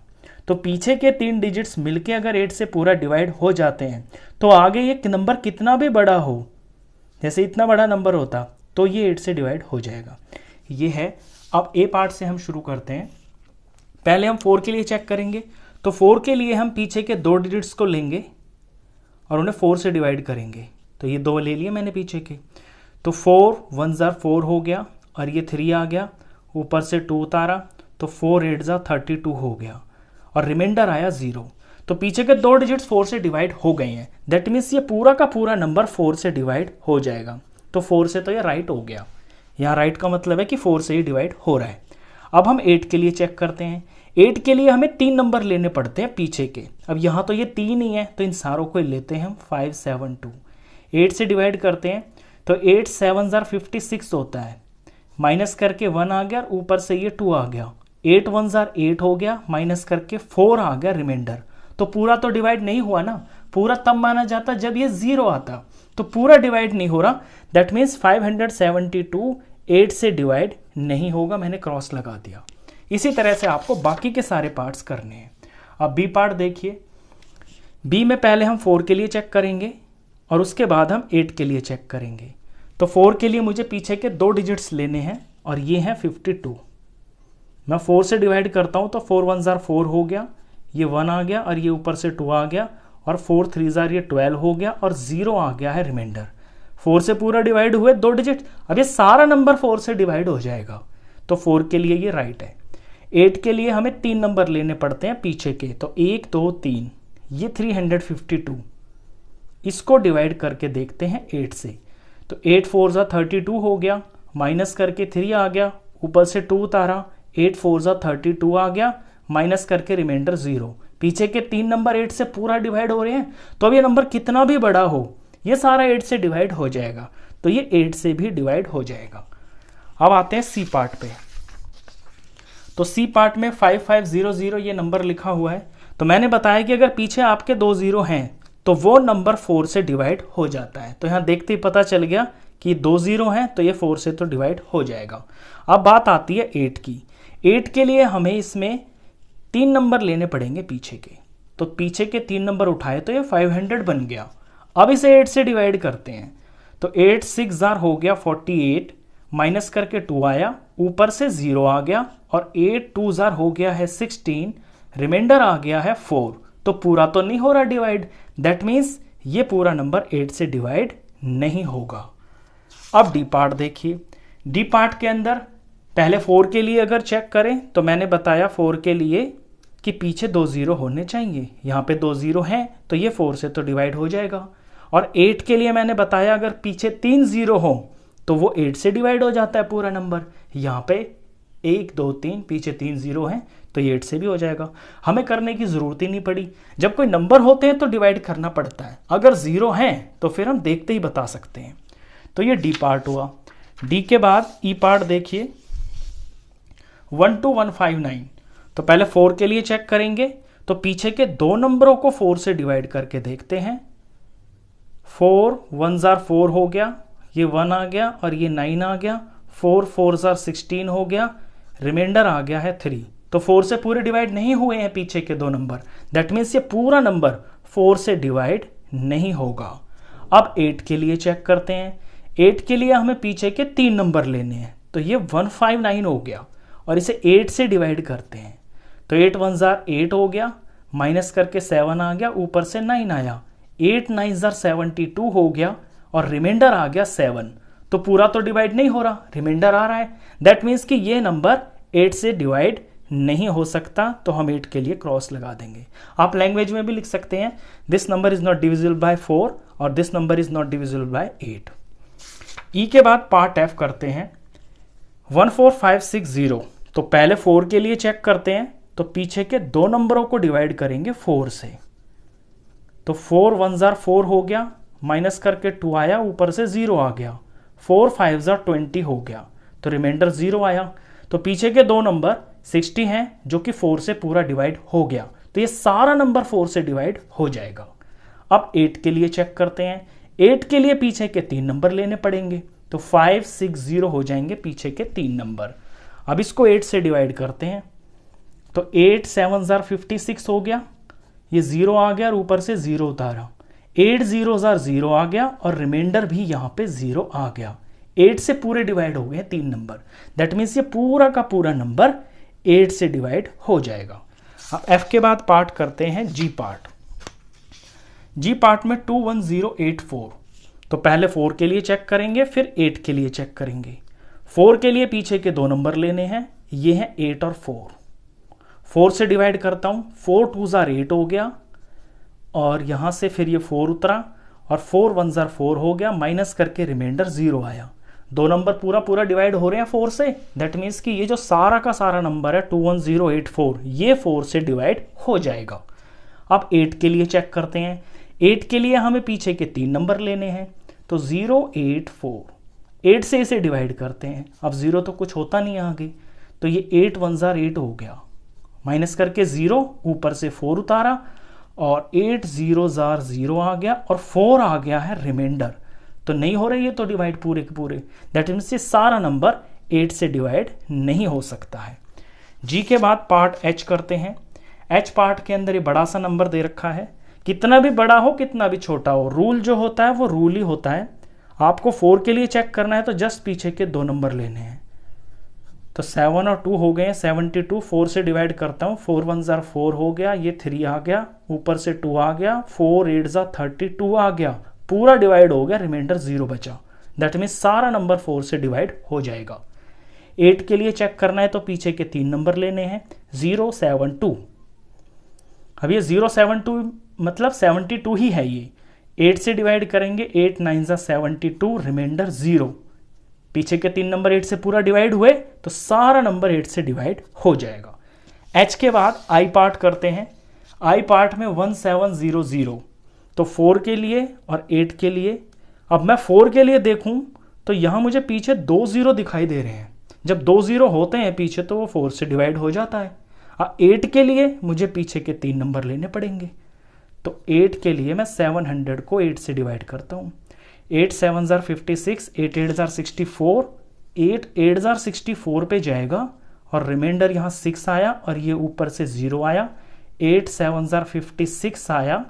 तो पीछे के 3 डिजिट्स मिलके अगर 8 से पूरा डिवाइड हो जाते हैं तो आगे ये नंबर कितना भी बड़ा हो, जैसे इतना बड़ा नंबर होता, तो ये 8 से डिवाइड हो जाएगा। ये है। अब ए पार्ट से हम शुरू करते हैं। पहले हम 4 के लिए चेक करेंगे। तो 4 के लिए हम पीछे के 2 डिजिट्स को लेंगे और उन्हें 4 से डिवाइड करेंगे। तो ये 2 ले लिए मैंने पीछे के, तो 4 1 4 हो गया और ये 3 आ गया, ऊपर से 2 उतारा तो 4 8 32 हो गया और रिमाइंडर आया 0। तो पीछे के 2 डिजिट्स 4 से डिवाइड हो गए हैं, दैट मीन्स ये पूरा का पूरा नंबर 4 से डिवाइड हो जाएगा। तो 4 से तो ये राइट हो गया, यहाँ राइट का मतलब है कि 4 से ही डिवाइड हो रहा है। अब हम 8 के लिए चेक करते हैं। 8 के लिए हमें 3 नंबर लेने पड़ते हैं पीछे के। अब यहाँ तो ये 3 ही है तो इन सारों को लेते हैं हम 5 7 2, 8 से डिवाइड करते हैं तो 8 7 56 होता है, माइनस करके 1 आ गया, ऊपर से ये 2 आ गया, 8 1 8 हो गया, माइनस करके 4 आ गया रिमाइंडर। तो पूरा तो डिवाइड नहीं हुआ ना, पूरा तब माना जाता जब ये 0 आता, तो पूरा डिवाइड नहीं हो रहा, दैट मीन्स 572 8 से डिवाइड नहीं होगा, मैंने क्रॉस लगा दिया। इसी तरह से आपको बाकी के सारे पार्ट्स करने हैं। अब बी पार्ट देखिए। बी में पहले हम 4 के लिए चेक करेंगे और उसके बाद हम 8 के लिए चेक करेंगे। तो 4 के लिए मुझे पीछे के 2 डिजिट्स लेने हैं और ये हैं 52। मैं 4 से डिवाइड करता हूँ तो 4 1 4 हो गया, ये 1 आ गया और ये ऊपर से 2 आ गया और 4 3 ये 12 हो गया और 0 आ गया है रिमाइंडर। 4 से पूरा डिवाइड हुए 2 डिजिट, अब ये सारा नंबर 4 से डिवाइड हो जाएगा, तो 4 के लिए ये राइट है। 8 के लिए हमें 3 नंबर लेने पड़ते हैं पीछे के, तो 1 2 3, ये 352, इसको डिवाइड करके देखते हैं 8 से। तो 8 4 32 हो गया, माइनस करके 3 आ गया, ऊपर से 2 उतारा, 8 4 32 आ गया, माइनस करके रिमाइंडर 0। पीछे के 3 नंबर 8 से पूरा डिवाइड हो रहे हैं, तो अब ये नंबर कितना भी बड़ा हो ये सारा 8 से डिवाइड हो जाएगा, तो ये 8 से भी डिवाइड हो जाएगा। अब आते हैं सी पार्ट पे। तो सी पार्ट में 5500 ये नंबर लिखा हुआ है। तो मैंने बताया कि अगर पीछे आपके 2 0 हैं तो वो नंबर 4 से डिवाइड हो जाता है। तो यहाँ देखते ही पता चल गया कि 2 0 हैं तो ये 4 से तो डिवाइड हो जाएगा। अब बात आती है 8 की। 8 के लिए हमें इसमें 3 नंबर लेने पड़ेंगे पीछे के। तो पीछे के 3 नंबर उठाए तो ये 500 बन गया। अब इसे 8 से डिवाइड करते हैं तो 8 6 हो गया 48, माइनस करके 2 आया, ऊपर से 0 आ गया और 8 2 हो गया है 16, रिमाइंडर आ गया है 4। तो पूरा तो नहीं हो रहा डिवाइड, दैट मीन्स ये पूरा नंबर 8 से डिवाइड नहीं होगा। अब डी पार्ट देखिए। डी पार्ट के अंदर पहले 4 के लिए अगर चेक करें तो मैंने बताया 4 के लिए कि पीछे 2 0 होने चाहिए, यहाँ पे 2 0 हैं तो ये 4 से तो डिवाइड हो जाएगा। और 8 के लिए मैंने बताया अगर पीछे 3 0 हो तो वो 8 से डिवाइड हो जाता है पूरा नंबर। यहाँ पे 1 2 3 पीछे 3 0 हैं तो ये 8 से भी हो जाएगा। हमें करने की ज़रूरत ही नहीं पड़ी। जब कोई नंबर होते हैं तो डिवाइड करना पड़ता है, अगर 0 हैं तो फिर हम देखते ही बता सकते हैं। तो ये डी पार्ट हुआ। डी के बाद ई पार्ट देखिए 12159। तो पहले 4 के लिए चेक करेंगे, तो पीछे के दो नंबरों को 4 से डिवाइड करके देखते हैं। 4 1 जार 4 हो गया, ये 1 आ गया और ये 9 आ गया। 4 4 जार 16 हो गया, रिमाइंडर आ गया है 3। तो 4 से पूरे डिवाइड नहीं हुए हैं पीछे के दो नंबर, दैट मीन्स ये पूरा नंबर 4 से डिवाइड नहीं होगा। अब 8 के लिए चेक करते हैं। 8 के लिए हमें पीछे के 3 नंबर लेने हैं, तो ये 159 हो गया और इसे 8 से डिवाइड करते हैं। तो 8 1 जार 8 हो गया, माइनस करके 7 आ गया, ऊपर से 9 आया। 8 9 जार 72 हो गया और रिमाइंडर आ गया 7। तो पूरा तो डिवाइड नहीं हो रहा, रिमाइंडर आ रहा है, दैट मीन्स कि ये नंबर 8 से डिवाइड नहीं हो सकता। तो हम 8 के लिए क्रॉस लगा देंगे। आप लैंग्वेज में भी लिख सकते हैं, this number is not divisible by 4 और this number is not divisible by 8। ई के बाद पार्ट एफ करते हैं 14560। तो पहले 4 के लिए चेक करते हैं, तो पीछे के दो नंबरों को डिवाइड करेंगे 4 से। तो 4 1 जार 4 हो गया, माइनस करके 2 आया, ऊपर से 0 आ गया। 4 5 जार 20 हो गया, तो रिमाइंडर 0 आया। तो पीछे के दो नंबर 60 हैं जो कि 4 से पूरा डिवाइड हो गया, तो ये सारा नंबर 4 से डिवाइड हो जाएगा। अब 8 के लिए चेक करते हैं। 8 के लिए पीछे के 3 नंबर लेने पड़ेंगे, तो 560 हो जाएंगे पीछे के 3 नंबर। अब इसको 8 से डिवाइड करते हैं, तो 8 7 जार 56 हो गया, ये 0 आ गया और ऊपर से 0 उतारा। 8 0 जार 0 आ गया और रिमाइंडर भी यहां पे 0 आ गया। 8 से पूरे डिवाइड हो गए 3 नंबर, दैट मीन्स ये पूरा का पूरा नंबर 8 से डिवाइड हो जाएगा। अब एफ के बाद पार्ट करते हैं जी पार्ट। जी पार्ट में 21084। तो पहले 4 के लिए चेक करेंगे, फिर 8 के लिए चेक करेंगे। 4 के लिए पीछे के दो नंबर लेने हैं, ये हैं 8 और 4। 4 से डिवाइड करता हूं, 4 2 जार 8 हो गया और यहां से फिर ये 4 उतरा और 4 1 जार 4 हो गया, माइनस करके रिमाइंडर 0 आया। दो नंबर पूरा पूरा डिवाइड हो रहे हैं 4 से, दैट मीन्स कि ये जो सारा का सारा नंबर है 21084 ये 4 से डिवाइड हो जाएगा। अब 8 के लिए चेक करते हैं। 8 के लिए हमें पीछे के 3 नंबर लेने हैं, तो 084। 8 से इसे डिवाइड करते हैं, अब 0 तो कुछ होता नहीं है आगे, तो ये 8 1 जार 8 हो गया, माइनस करके 0, ऊपर से 4 उतारा और 8 0 जार 0 आ गया और 4 आ गया है रिमाइंडर। तो नहीं हो रही है तो डिवाइड पूरे के पूरे, दैट मीन्स ये सारा नंबर 8 से डिवाइड नहीं हो सकता है। जी के बाद पार्ट एच करते हैं। एच पार्ट के अंदर ये बड़ा सा नंबर दे रखा है, कितना भी बड़ा हो कितना भी छोटा हो, रूल जो होता है वो रूल ही होता है। आपको 4 के लिए चेक करना है तो जस्ट पीछे के दो नंबर लेने हैं। तो 7 और 2 हो गए 72, 4 से डिवाइड करता हूँ, 4 1 जार 4 हो गया, ये 3 आ गया, ऊपर से 2 आ गया, 4 8 जार 32 आ गया, पूरा डिवाइड हो गया, रिमाइंडर 0 बचा, दैट मीन्स सारा नंबर 4 से डिवाइड हो जाएगा। 8 के लिए चेक करना है तो पीछे के 3 नंबर लेने हैं, 072। अब ये 072 मतलब 72 ही है, ये 8 से डिवाइड करेंगे, 8 9 जार 72, रिमाइंडर 0। पीछे के 3 नंबर 8 से पूरा डिवाइड हुए तो सारा नंबर 8 से डिवाइड हो जाएगा। एच के बाद आई पार्ट करते हैं। आई पार्ट में 1700। तो 4 के लिए और 8 के लिए। अब मैं 4 के लिए देखूं तो यहां मुझे पीछे 2 0 दिखाई दे रहे हैं। जब 2 0 होते हैं पीछे तो वो 4 से डिवाइड हो जाता है। 8 के लिए मुझे पीछे के 3 नंबर लेने पड़ेंगे, तो 8 के लिए मैं 700 को 8 से डिवाइड करता हूं। 8 7 जार 56, 8 8 जार 64, 8 8 जार 64 पे जाएगा और रिमाइंडर यहाँ 6 आया और ये ऊपर से 0 आया। 8 7 जार 56 आया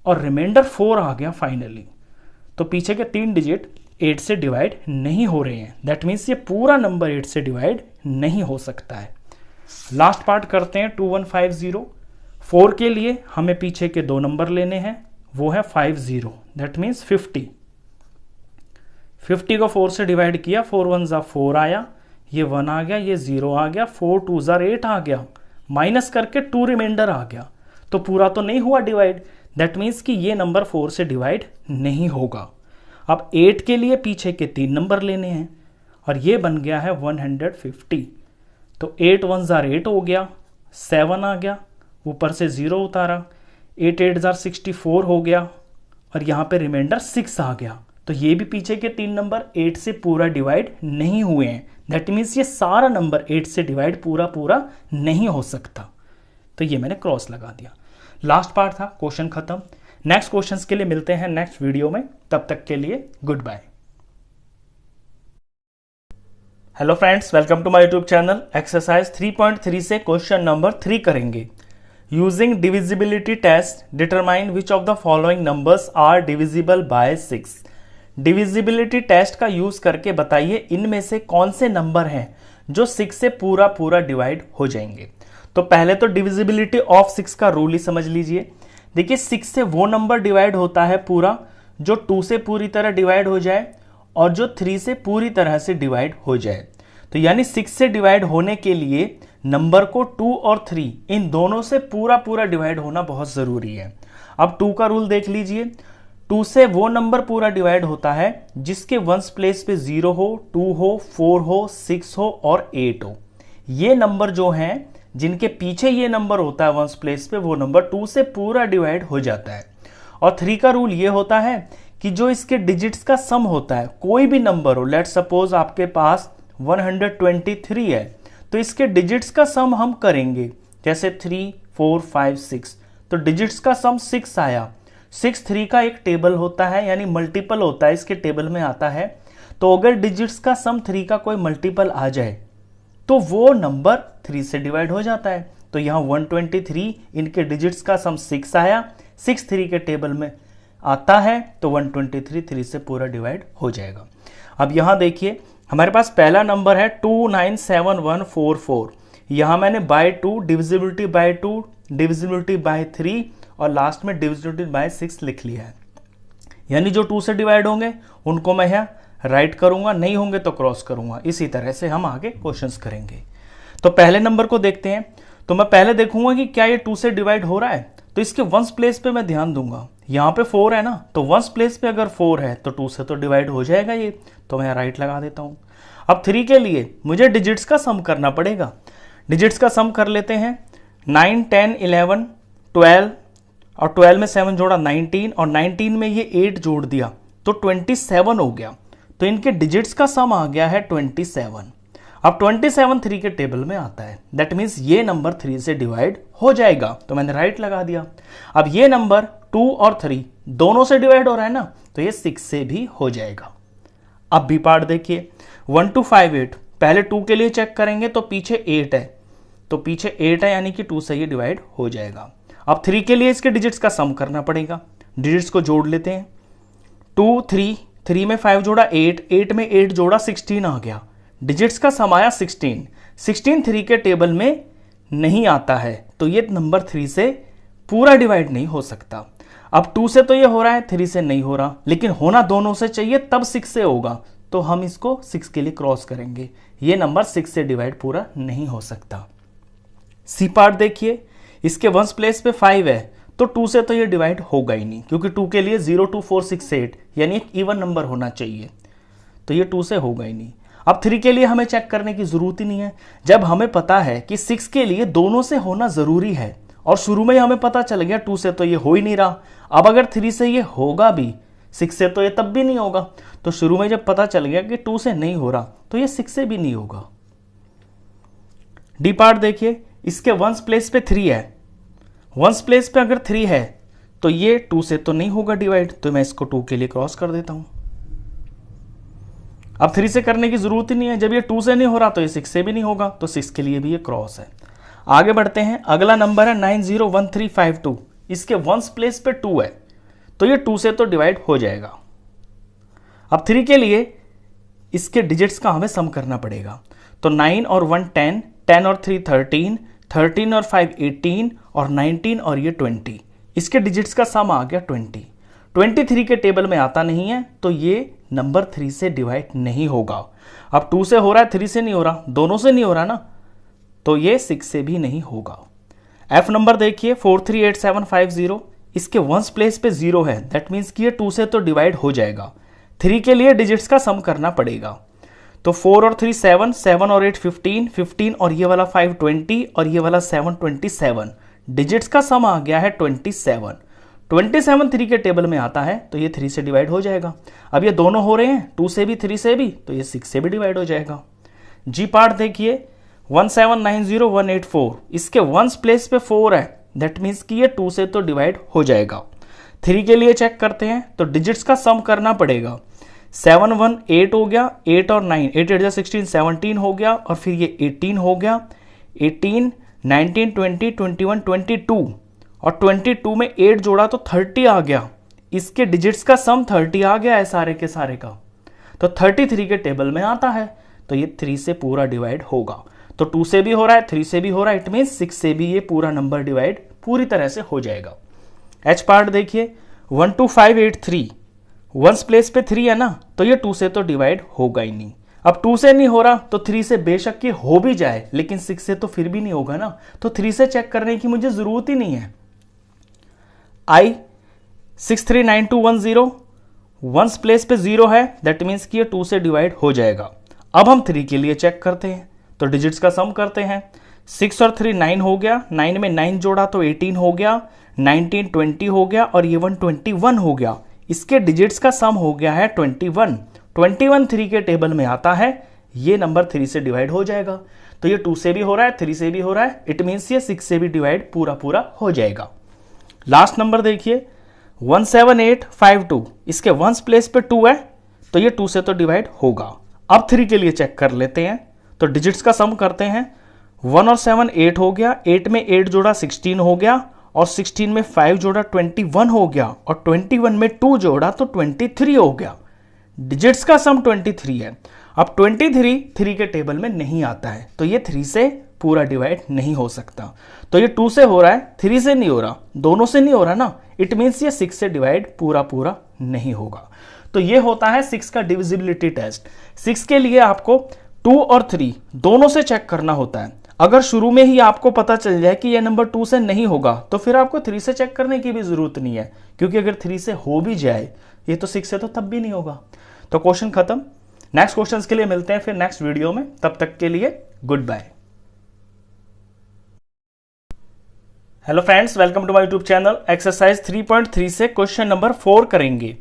और रिमाइंडर 4 आ गया फाइनली। तो पीछे के 3 डिजिट 8 से डिवाइड नहीं हो रहे हैं, दैट मीन्स ये पूरा नंबर 8 से डिवाइड नहीं हो सकता है। लास्ट पार्ट करते हैं 2150। 4 के लिए हमें पीछे के 2 नंबर लेने हैं, वो है 50, दैट मीन्स 50। 50 को 4 से डिवाइड किया, 4 1 जार 4 आया, ये 1 आ गया, ये 0 आ गया, 4 2 जार 8 आ गया, माइनस करके 2 रिमाइंडर आ गया, तो पूरा तो नहीं हुआ डिवाइड, दैट मीन्स कि ये नंबर 4 से डिवाइड नहीं होगा। अब 8 के लिए पीछे के 3 नंबर लेने हैं और ये बन गया है 150। तो 8 1 जार 8 हो गया, 7 आ गया, ऊपर से 0 उतारा, 8 8 जार 64 हो गया और यहाँ पे रिमाइंडर 6 आ गया। तो ये भी पीछे के 3 नंबर 8 से पूरा डिवाइड नहीं हुए हैं। दैट मीन्स ये सारा नंबर 8 से डिवाइड पूरा नहीं हो सकता। तो ये मैंने क्रॉस लगा दिया। लास्ट पार्ट था, क्वेश्चन खत्म। नेक्स्ट क्वेश्चंस के लिए मिलते हैं नेक्स्ट वीडियो में, तब तक के लिए goodbye. Hello friends, welcome to my YouTube channel. Exercise 3.3 से क्वेश्चन नंबर 3 करेंगे। Using divisibility test determine which of the following numbers are divisible by 6। Divisibility test का यूज करके बताइए इनमें से कौन से नंबर हैं जो 6 से पूरा डिवाइड हो जाएंगे। तो पहले तो डिविजिबिलिटी ऑफ 6 का रूल ही समझ लीजिए। देखिए 6 से वो नंबर डिवाइड होता है पूरा जो 2 से पूरी तरह डिवाइड हो जाए और जो 3 से पूरी तरह से डिवाइड हो जाए। तो यानी 6 से डिवाइड होने के लिए नंबर को 2 और 3 इन दोनों से पूरा डिवाइड होना बहुत जरूरी है। अब 2 का रूल देख लीजिए। 2 से वो नंबर पूरा डिवाइड होता है जिसके वंस प्लेस पे 0 हो, 2 हो, 4 हो, 6 हो और 8 हो। ये नंबर जो हैं जिनके पीछे ये नंबर होता है वंस प्लेस पे, वो नंबर 2 से पूरा डिवाइड हो जाता है। और 3 का रूल ये होता है कि जो इसके डिजिट्स का सम होता है, कोई भी नंबर हो, लेट्स सपोज आपके पास 123 है, तो इसके डिजिट्स का सम हम करेंगे। जैसे 3 4 5 6, तो डिजिट्स का सम 6 आया। 6 3 का एक टेबल होता है, यानी मल्टीपल होता है, इसके टेबल में आता है। तो अगर डिजिट्स का सम 3 का कोई मल्टीपल आ जाए तो वो नंबर 3 से डिवाइड हो जाता है। तो यहाँ 123 इनके डिजिट्स का सम 6 आया, 6 3 के टेबल में आता है, तो 123 3 से पूरा डिवाइड हो जाएगा। अब यहाँ देखिए हमारे पास पहला नंबर है 297144। यहाँ मैंने by 2, divisibility by 2, divisibility by 3 और लास्ट में डिविजिबिलिटी बाय 6 लिख लिया है। यानी जो 2 से डिवाइड होंगे उनको मैं यहाँ राइट करूंगा, नहीं होंगे तो क्रॉस करूंगा। इसी तरह से हम आगे क्वेश्चंस करेंगे। तो पहले नंबर को देखते हैं। तो मैं पहले देखूंगा कि क्या ये 2 से डिवाइड हो रहा है, तो इसके वंस प्लेस पे मैं ध्यान दूंगा। यहाँ पे 4 है ना, तो वंस प्लेस पे अगर 4 है तो 2 से तो डिवाइड हो जाएगा ये, तो मैं राइट लगा देता हूँ। अब 3 के लिए मुझे डिजिट्स का सम करना पड़ेगा। डिजिट्स का सम कर लेते हैं। 9 10 11 12 और 12 में 7 जोड़ा 19 और 19 में ये 8 जोड़ दिया तो 27 हो गया। तो इनके डिजिट्स का सम आ गया है 27। अब 27 3 के टेबल में आता है। दैट मीन्स ये नंबर 3 से डिवाइड हो जाएगा, तो मैंने राइट लगा दिया। अब ये नंबर 2 और 3 दोनों से डिवाइड हो रहा है ना, तो ये 6 से भी हो जाएगा। अब भी पार्ट देखिए 1 2 5 8। पहले 2 के लिए चेक करेंगे तो पीछे 8 है, तो पीछे 8 है यानी कि 2 से ये डिवाइड हो जाएगा। अब 3 के लिए इसके डिजिट्स का सम करना पड़ेगा। डिजिट्स को जोड़ लेते हैं। 2 3, 3 में 5 जोड़ा 8, 8 में 8 जोड़ा 16 आ गया। डिजिट्स का सम आया 16। 16 3 के टेबल में नहीं आता है, तो ये नंबर 3 से पूरा डिवाइड नहीं हो सकता। अब 2 से तो ये हो रहा है, 3 से नहीं हो रहा, लेकिन होना दोनों से चाहिए तब 6 से होगा, तो हम इसको 6 के लिए क्रॉस करेंगे। ये नंबर 6 से डिवाइड पूरा नहीं हो सकता। सी पार्ट देखिए, इसके वंस प्लेस पे 5 है, तो 2 से तो ये डिवाइड होगा ही नहीं, क्योंकि 2 के लिए 0 2 4 6 8 यानी एक इवन नंबर होना चाहिए, तो ये 2 से होगा ही नहीं। अब 3 के लिए हमें चेक करने की जरूरत ही नहीं है, जब हमें पता है कि 6 के लिए दोनों से होना जरूरी है और शुरू में ही हमें पता चल गया 2 से तो ये हो ही नहीं रहा। अब अगर 3 से ये होगा भी, 6 से तो ये तब भी नहीं होगा। तो शुरू में जब पता चल गया कि 2 से नहीं हो रहा, तो ये 6 से भी नहीं होगा। डी पार्ट देखिए, इसके वंस प्लेस पे 3 है। वंस प्लेस पे अगर 3 है तो ये 2 से तो नहीं होगा डिवाइड, तो मैं इसको 2 के लिए क्रॉस कर देता हूं। अब 3 से करने की जरूरत ही नहीं है, जब ये 2 से नहीं हो रहा तो ये 6 से भी नहीं होगा, तो 6 के लिए भी ये क्रॉस है। आगे बढ़ते हैं। अगला नंबर है 901352। इसके वंस प्लेस पे 2 है, तो ये 2 से तो डिवाइड हो जाएगा। अब 3 के लिए इसके डिजिट्स का हमें सम करना पड़ेगा। तो 9 और 1 10, 10 और 3 13, 13 और 5 18 और 19 और ये 20। इसके डिजिट्स का सम आ गया 20। 23 के टेबल में आता नहीं है, तो ये नंबर 3 से डिवाइड नहीं होगा। अब 2 से हो रहा है, 3 से नहीं हो रहा, दोनों से नहीं हो रहा ना, तो ये 6 से भी नहीं होगा। एफ नंबर देखिए 438750। इसके वंस प्लेस पे 0 है, दैट मीन्स कि ये 2 से तो डिवाइड हो जाएगा। 3 के लिए डिजिट्स का सम करना पड़ेगा। तो 4 और 3 7, 7 और 8 15, 15 और ये वाला 5 20 और ये वाला 7 27। डिजिट्स का सम आ गया है 27। 27 3 के टेबल में आता है तो ये 3 से डिवाइड हो जाएगा। अब ये दोनों हो रहे हैं 2 से भी 3 से भी, तो ये 6 से भी डिवाइड हो जाएगा। जी पार्ट देखिए 1790184, इसके वंस प्लेस पे 4 है, दैट मीन्स कि ये 2 से तो डिवाइड हो जाएगा। 3 के लिए चेक करते हैं तो डिजिट्स का सम करना पड़ेगा। 7 1 8 हो गया, 8 और 9 8 8 16 17 हो गया, और फिर ये 18 हो गया, 18 19 20 21 22, और 22 में 8 जोड़ा तो 30 आ गया। इसके डिजिट्स का सम 30 आ गया है सारे के सारे का, तो 33 के टेबल में आता है, तो ये 3 से पूरा डिवाइड होगा। तो 2 से भी हो रहा है, 3 से भी हो रहा है, इट मीन्स 6 से भी ये पूरा नंबर डिवाइड पूरी तरह से हो जाएगा। एच पार्ट देखिए 12583, वंस प्लेस पे 3 है ना, तो ये 2 से तो डिवाइड होगा ही नहीं। अब 2 से नहीं हो रहा तो 3 से बेशक ये हो भी जाए, लेकिन 6 से तो फिर भी नहीं होगा ना, तो 3 से चेक करने की मुझे जरूरत ही नहीं है। I 639210, वंस प्लेस पे 0 है, दैट मीन्स कि ये 2 से डिवाइड हो जाएगा। अब हम 3 के लिए चेक करते हैं, तो डिजिट्स का सम करते हैं। 6 और 3 9 हो गया, 9 में 9 जोड़ा तो 18 हो गया, 19 20 हो गया, और ये 121 हो गया। इसके डिजिट्स का सम हो गया है 21। 21 3 के टेबल में आता है, ये नंबर 3 से डिवाइड हो जाएगा। तो ये 2 से भी हो रहा है, 3 से भी हो रहा है, इट मीन्स ये 6 से भी डिवाइड पूरा पूरा हो जाएगा। लास्ट नंबर देखिए 17852, इसके वंस प्लेस पे 2 है, तो ये 2 से तो डिवाइड होगा। अब 3 के लिए चेक कर लेते हैं, तो डिजिट्स का सम करते हैं। 1 और 7 8 हो गया, 8 में 8 जोड़ा 16 हो गया, और 16 में 5 जोड़ा 21 हो गया, और 21 में 2 जोड़ा तो 23 हो गया। डिजिट्स का सम 23 है। अब 23 3 के टेबल में नहीं आता है, तो ये 3 से पूरा डिवाइड नहीं हो सकता। तो ये 2 से हो रहा है, 3 से नहीं हो रहा, दोनों से नहीं हो रहा ना, इट मीन्स ये 6 से डिवाइड पूरा पूरा नहीं होगा। तो ये होता है 6 का डिविजिबिलिटी टेस्ट। 6 के लिए आपको 2 और 3 दोनों से चेक करना होता है। अगर शुरू में ही आपको पता चल जाए कि ये नंबर 2 से नहीं होगा, तो फिर आपको 3 से चेक करने की भी जरूरत नहीं है, क्योंकि अगर 3 से हो भी जाए ये तो 6 से तो तब भी नहीं होगा। तो क्वेश्चन खत्म। नेक्स्ट क्वेश्चंस के लिए मिलते हैं फिर नेक्स्ट वीडियो में, तब तक के लिए goodbye. Hello friends, welcome to my YouTube channel. Exercise 3.3 से क्वेश्चन नंबर 4 करेंगे।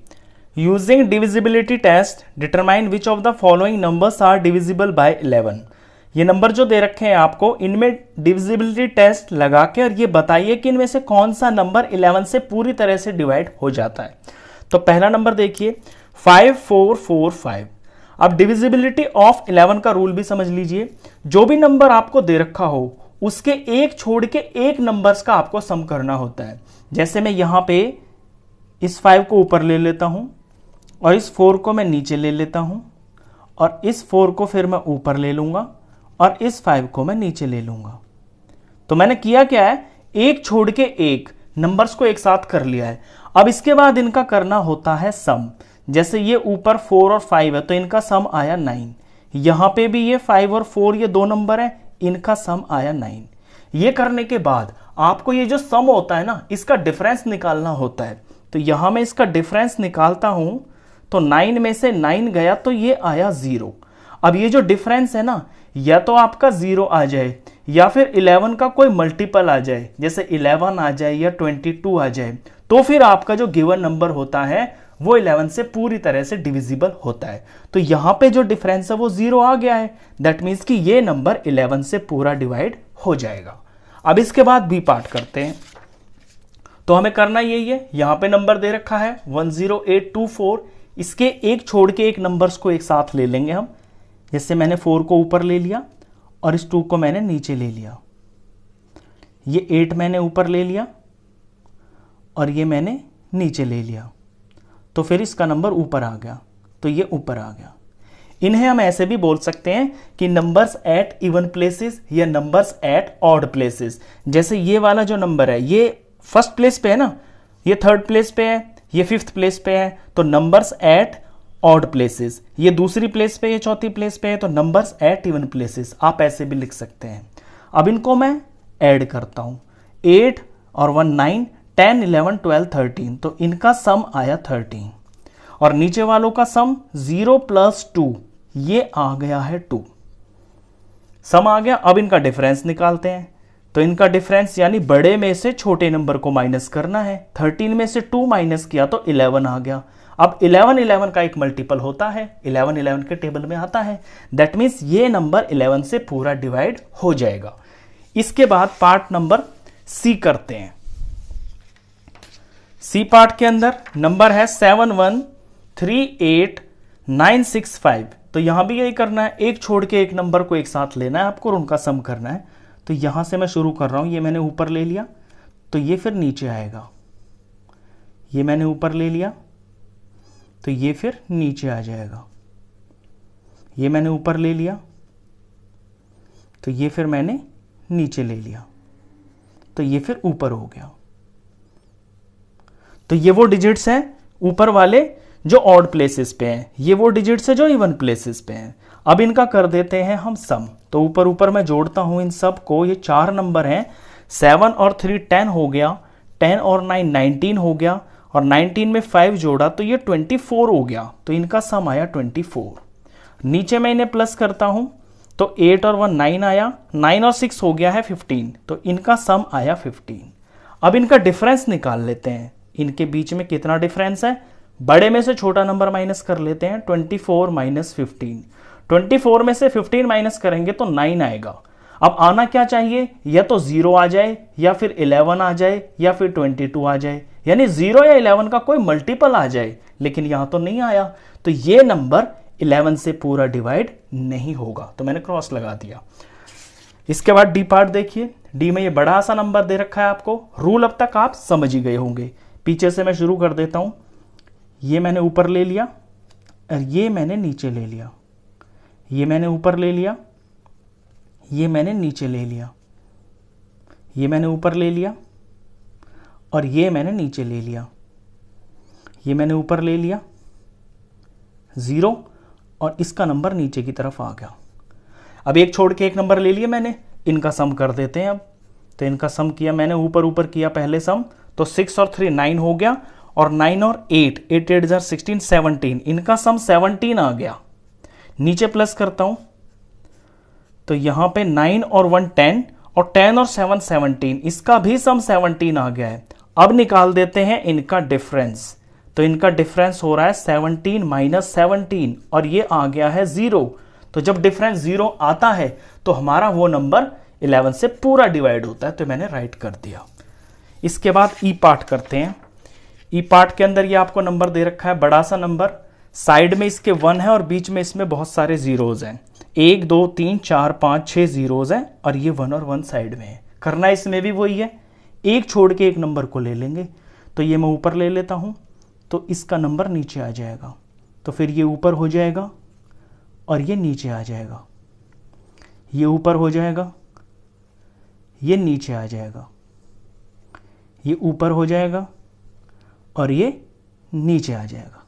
Using divisibility test determine which of the following numbers are divisible by 11। ये नंबर जो दे रखे हैं आपको, इनमें डिविजिबिलिटी टेस्ट लगा के और ये बताइए कि इनमें से कौन सा नंबर 11 से पूरी तरह से डिवाइड हो जाता है। तो पहला नंबर देखिए 5445। अब डिविजिबिलिटी ऑफ 11 का रूल भी समझ लीजिए। जो भी नंबर आपको दे रखा हो उसके एक छोड़ के एक नंबर्स का आपको सम करना होता है। जैसे मैं यहां पे इस 5 को ऊपर ले लेता हूं, और इस 4 को मैं नीचे ले लेता हूं, और इस 4 को फिर मैं ऊपर ले लूंगा, और इस 5 को मैं नीचे ले लूंगा। तो मैंने किया क्या है, एक छोड़ के एक नंबर्स को एक साथ कर लिया है। अब इसके बाद इनका करना होता है सम। जैसे ये ऊपर 4 और 5 है, तो इनका सम आया 9। यहां पे भी ये 5 और 4 ये दो नंबर है, इनका सम आया 9। ये करने के बाद आपको ये जो सम होता है ना, इसका डिफरेंस निकालना होता है। तो यहां मैं इसका डिफरेंस निकालता हूं, तो 9 में से 9 गया तो ये आया 0। अब ये जो डिफरेंस है ना, या तो आपका 0 आ जाए, या फिर 11 का कोई मल्टीपल आ जाए, जैसे 11 आ जाए या 22 आ जाए, तो फिर आपका जो गिवन नंबर होता है वो 11 से पूरी तरह से डिविजिबल होता है। तो यहां पे जो डिफरेंस है वो 0 आ गया है, दैट मीन्स कि ये नंबर 11 से पूरा डिवाइड हो जाएगा। अब इसके बाद बी पार्ट करते हैं। तो हमें करना यही है, यहां पे नंबर दे रखा है 10824, इसके एक छोड़ के एक नंबर्स को एक साथ ले लेंगे हम। जैसे मैंने 4 को ऊपर ले लिया, और इस 2 को मैंने नीचे ले लिया। ये 8 मैंने ऊपर ले लिया, और ये मैंने नीचे ले लिया, तो फिर इसका नंबर ऊपर आ गया, तो ये ऊपर आ गया। इन्हें हम ऐसे भी बोल सकते हैं कि नंबर्स एट इवन प्लेसेस या नंबर्स एट ऑड प्लेसेस। जैसे ये वाला जो नंबर है ये फर्स्ट प्लेस पे है ना, ये थर्ड प्लेस पे है, ये फिफ्थ प्लेस पे है, तो नंबर्स एट ऑड प्लेसेस। ये दूसरी प्लेस पे, ये चौथी प्लेस पे है, तो नंबर्स एट इवन प्लेसेस आप ऐसे भी लिख सकते हैं। अब इनको मैं ऐड करता हूं, 8 और 1 9, 10 11 12 13, तो इनका सम आया 13। और नीचे वालों का सम 0 + 2, ये आ गया है 2, सम आ गया। अब इनका डिफरेंस निकालते हैं। तो इनका डिफरेंस यानी बड़े में से छोटे नंबर को माइनस करना है। 13 में से 2 माइनस किया तो 11 आ गया। अब 11 11 का एक मल्टीपल होता है, 11 11 के टेबल में आता है। दैट मीन्स ये नंबर 11 से पूरा डिवाइड हो जाएगा। इसके बाद पार्ट नंबर सी करते हैं। सी पार्ट के अंदर नंबर है 7138965। तो यहां भी यही करना है, एक छोड़ के एक नंबर को एक साथ लेना है आपको और उनका सम करना है। तो यहां से मैं शुरू कर रहा हूं, ये मैंने ऊपर ले लिया तो ये फिर नीचे आएगा, ये मैंने ऊपर ले लिया तो ये फिर नीचे आ जाएगा, ये मैंने ऊपर ले लिया तो ये फिर मैंने नीचे ले लिया तो ये फिर ऊपर हो गया। तो ये वो डिजिट्स हैं ऊपर वाले जो ऑड प्लेसेस पे हैं, ये वो डिजिट्स है जो इवन प्लेसेस पे हैं। अब इनका कर देते हैं हम सम। तो ऊपर ऊपर मैं जोड़ता हूं इन सब को। ये 4 नंबर हैं, 7 और 3 10 हो गया, 10 और 9 19 हो गया और 19 में 5 जोड़ा तो ये 24 हो गया। तो इनका सम आया 24। नीचे मैं इन्हें प्लस करता हूं तो 8 और 1 9 आया, 9 और 6 हो गया है 15। तो इनका सम आया 15। अब इनका डिफरेंस निकाल लेते हैं। इनके बीच में कितना डिफरेंस है, बड़े में से छोटा नंबर माइनस कर लेते हैं। 24 माइनस 15, 24 में से 15 माइनस करेंगे तो 9 आएगा। अब आना क्या चाहिए, या तो 0 आ जाए या फिर 11 आ जाए या फिर 22 आ जाए, यानी 0 या 11 का कोई मल्टीपल आ जाए, लेकिन यहां तो नहीं आया। तो ये नंबर 11 से पूरा डिवाइड नहीं होगा, तो मैंने क्रॉस लगा दिया। इसके बाद डी पार्ट देखिए। डी में ये बड़ा सा नंबर दे रखा है आपको। रूल अब तक आप समझ ही गए होंगे। पीछे से मैं शुरू कर देता हूं। ये मैंने ऊपर ले लिया और ये मैंने नीचे ले लिया, ये मैंने ऊपर ले लिया, ये मैंने नीचे ले लिया, ये मैंने ऊपर ले लिया और ये मैंने नीचे ले लिया, ये मैंने ऊपर ले लिया 0 और इसका नंबर नीचे की तरफ आ गया। अब एक छोड़ के एक नंबर ले लिया मैंने, इनका सम कर देते हैं अब। तो इनका सम किया मैंने, ऊपर ऊपर किया पहले सम, तो 6 और 3 9 हो गया और 9 और 8 8 8 16 17, इनका सम 17 आ गया। नीचे प्लस करता हूं तो यहां पे 9 और 1 10 और 10 और 7 17, इसका भी सम 17 आ गया है। अब निकाल देते हैं इनका डिफरेंस। तो इनका डिफरेंस हो रहा है 17 माइनस 17 और ये आ गया है 0। तो जब डिफरेंस 0 आता है तो हमारा वो नंबर 11 से पूरा डिवाइड होता है। तो मैंने राइट कर दिया। इसके बाद ई पार्ट करते हैं। ई पार्ट के अंदर ये आपको नंबर दे रखा है, बड़ा सा नंबर, साइड में इसके 1 है और बीच में इसमें बहुत सारे जीरोज हैं। 1 2 3 4 5 6 जीरोज हैं और ये 1 और 1 साइड में है। करना इसमें भी वही है, एक छोड़ के एक नंबर को ले लेंगे। तो ये मैं ऊपर ले लेता हूं तो इसका नंबर नीचे आ जाएगा। तो फिर ये ऊपर हो जाएगा और ये नीचे आ जाएगा, ये ऊपर हो जाएगा, ये नीचे आ जाएगा, ये ऊपर हो जाएगा और ये नीचे आ जाएगा।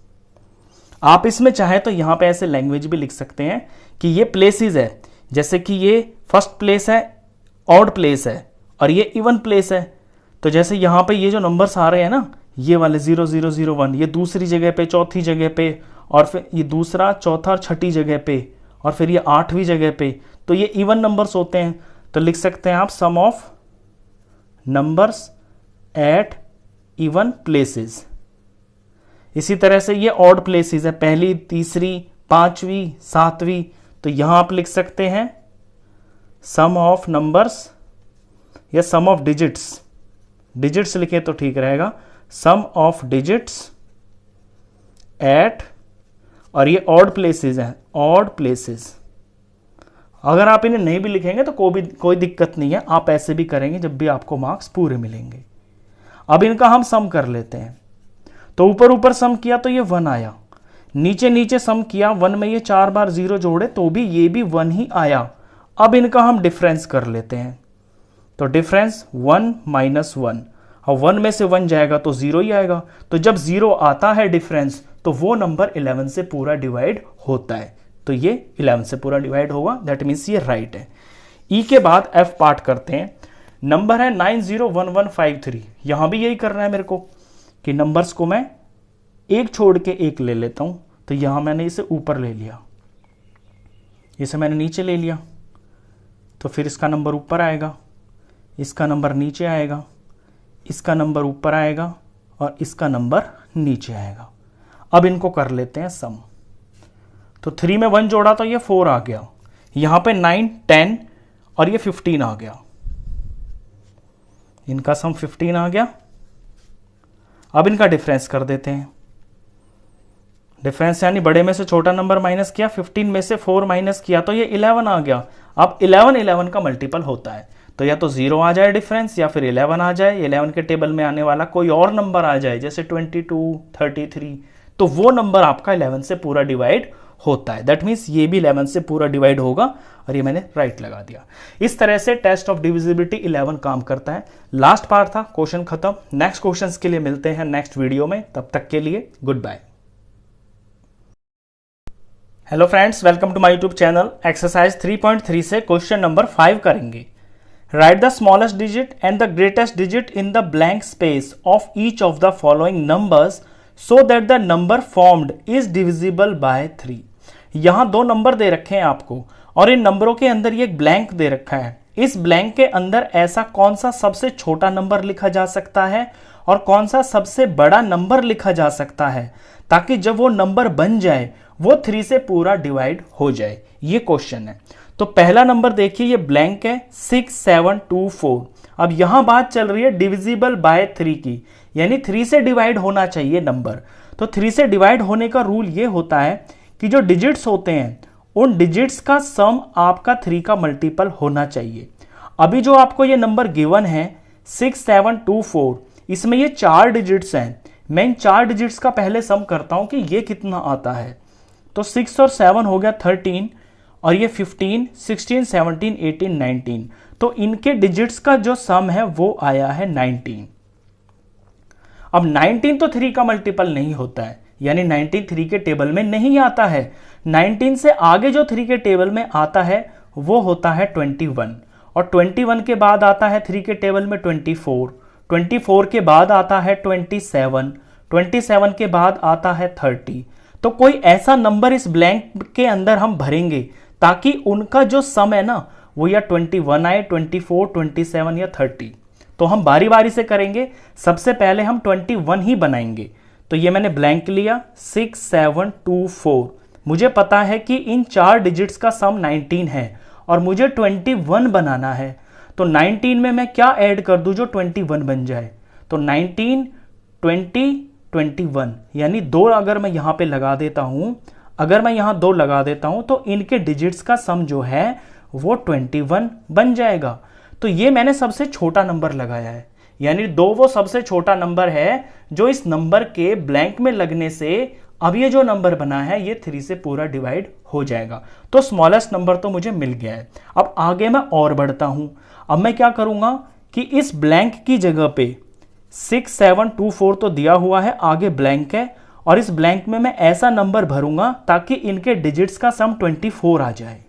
आप इसमें चाहे तो यहां पे ऐसे लैंग्वेज भी लिख सकते हैं कि ये प्लेसेस है, जैसे कि ये फर्स्ट प्लेस है, ऑड प्लेस है और ये इवन प्लेस है। तो जैसे यहां पे ये जो नंबर्स आ रहे हैं ना, ये वाले 0 0 0 1, ये दूसरी जगह पे, चौथी जगह पे, और फिर ये दूसरा, चौथा और छठी जगह पे, और फिर ये 8वीं जगह पे। तो ये इवन नंबर्स होते हैं। तो लिख सकते हैं आप sum of numbers at even places. इसी तरह से ये ऑड प्लेसेस है, पहली, तीसरी, 5वीं, 7वीं। तो यहां आप लिख सकते हैं सम ऑफ नंबर्स या सम ऑफ डिजिट्स, डिजिट्स लिखे तो ठीक रहेगा, सम ऑफ डिजिट्स एट, और ये ऑड प्लेसेस हैं, ऑड प्लेसेस। अगर आप इन्हें नहीं भी लिखेंगे तो कोई दिक्कत नहीं है, आप ऐसे भी करेंगे जब भी आपको मार्क्स पूरे मिलेंगे। अब इनका हम सम कर लेते हैं। तो ऊपर ऊपर सम किया तो ये 1 आया, नीचे नीचे सम किया, 1 में ये 4 बार 0 जोड़े तो भी ये भी 1 ही आया। अब इनका हम डिफरेंस कर लेते हैं। तो डिफरेंस 1 माइनस 1, और 1 में से 1 जाएगा तो 0 ही आएगा। तो जब 0 आता है डिफरेंस तो वो नंबर 11 से पूरा डिवाइड होता है। तो ये 11 से पूरा डिवाइड होगा, दैट मीन्स ये राइट है। ई के बाद एफ पार्ट करते हैं। नंबर है 901153। यहां भी यही करना है मेरे को कि नंबर्स को मैं एक छोड़ के एक ले लेता हूं। तो यहां मैंने इसे ऊपर ले लिया, इसे मैंने नीचे ले लिया, तो फिर इसका नंबर ऊपर आएगा, इसका नंबर नीचे आएगा, इसका नंबर ऊपर आएगा और इसका नंबर नीचे आएगा। अब इनको कर लेते हैं सम। तो 3 में 1 जोड़ा तो ये 4 आ गया, यहां पे 9, 10 और ये 15 आ गया। इनका सम 15 आ गया। अब इनका डिफरेंस कर देते हैं। डिफरेंस यानी बड़े में से छोटा नंबर माइनस किया, 15 में से 4 माइनस किया तो ये 11 आ गया। अब 11 का मल्टीपल होता है, तो या तो 0 आ जाए डिफरेंस या फिर 11 आ जाए। 11 के टेबल में आने वाला कोई और नंबर आ जाए, जैसे 22, 33, तो वो नंबर आपका 11 से पूरा डिवाइड होता है। दैट मीन्स ये भी 11 से पूरा डिवाइड होगा, और ये मैंने राइट लगा दिया। इस तरह से टेस्ट ऑफ डिविजिबिलिटी 11 काम करता है। लास्ट पार्ट था, क्वेश्चन खत्म। नेक्स्ट क्वेश्चंस के लिए मिलते हैं नेक्स्ट वीडियो में, तब तक के लिए goodbye. Hello friends, welcome to my YouTube channel. Exercise 3.3 से क्वेश्चन नंबर 5 करेंगे। Write the smallest digit and the greatest digit in the blank space of each of the following numbers so that the number formed is divisible by 3। यहां दो number दे रखे हैं आपको, और इन नंबरों के अंदर ये एक ब्लैंक दे रखा है। इस ब्लैंक के अंदर ऐसा कौन सा सबसे छोटा नंबर लिखा जा सकता है और कौन सा सबसे बड़ा नंबर लिखा जा सकता है, ताकि जब वो नंबर बन जाए वो 3 से पूरा डिवाइड हो जाए। ये क्वेश्चन है। तो पहला नंबर देखिए, ये ब्लैंक है 6724। अब यहां बात चल रही है डिविजिबल बाय 3 की, यानी 3 से डिवाइड होना चाहिए नंबर। तो 3 से डिवाइड होने का रूल ये होता है कि जो डिजिट्स होते हैं उन डिजिट्स का सम आपका 3 का मल्टीपल होना चाहिए। अभी जो आपको ये नंबर गिवन है 6724, इसमें ये 4 डिजिट्स हैं। मैं इन 4 डिजिट्स का पहले सम करता हूं कि ये कितना आता है। तो 6 और 7 हो गया 13, और ये 15, 16, 17, 18, 19। तो इनके डिजिट्स का जो सम है वो आया है 19। अब 19 तो 3 का मल्टीपल नहीं होता है, यानी 19 3 के टेबल में नहीं आता है। 19 से आगे जो 3 के टेबल में आता है वो होता है 21, और 21 के बाद आता है 3 के टेबल में 24, 24 के बाद आता है 27, 27 के बाद आता है 30। तो कोई ऐसा नंबर इस ब्लैंक के अंदर हम भरेंगे ताकि उनका जो सम है ना वो या 21 आए, 24, 27 या 30। तो हम बारी बारी से करेंगे। सबसे पहले हम 21 ही बनाएंगे। तो ये मैंने ब्लैंक लिया 6724। मुझे पता है कि इन 4 डिजिट्स का सम 19 है और मुझे 21 बनाना है। तो 19 में मैं क्या ऐड कर दूं जो 21 बन जाए। तो 19, 20, 21, यानी 2 अगर मैं यहां पे लगा देता हूं, अगर मैं यहां 2 लगा देता हूं तो इनके डिजिट्स का सम जो है वो 21 बन जाएगा। तो ये मैंने सबसे छोटा नंबर लगाया है, यानी 2 वो सबसे छोटा नंबर है जो इस नंबर के ब्लैंक में लगने से अब ये जो नंबर बना है ये 3 से पूरा डिवाइड हो जाएगा। तो स्मॉलेस्ट नंबर तो मुझे मिल गया है। अब आगे मैं और बढ़ता हूं। अब मैं क्या करूंगा कि इस ब्लैंक की जगह पे 6724 तो दिया हुआ है, आगे ब्लैंक है, और इस ब्लैंक में मैं ऐसा नंबर भरूंगा ताकि इनके डिजिट्स का सम 24 आ जाए।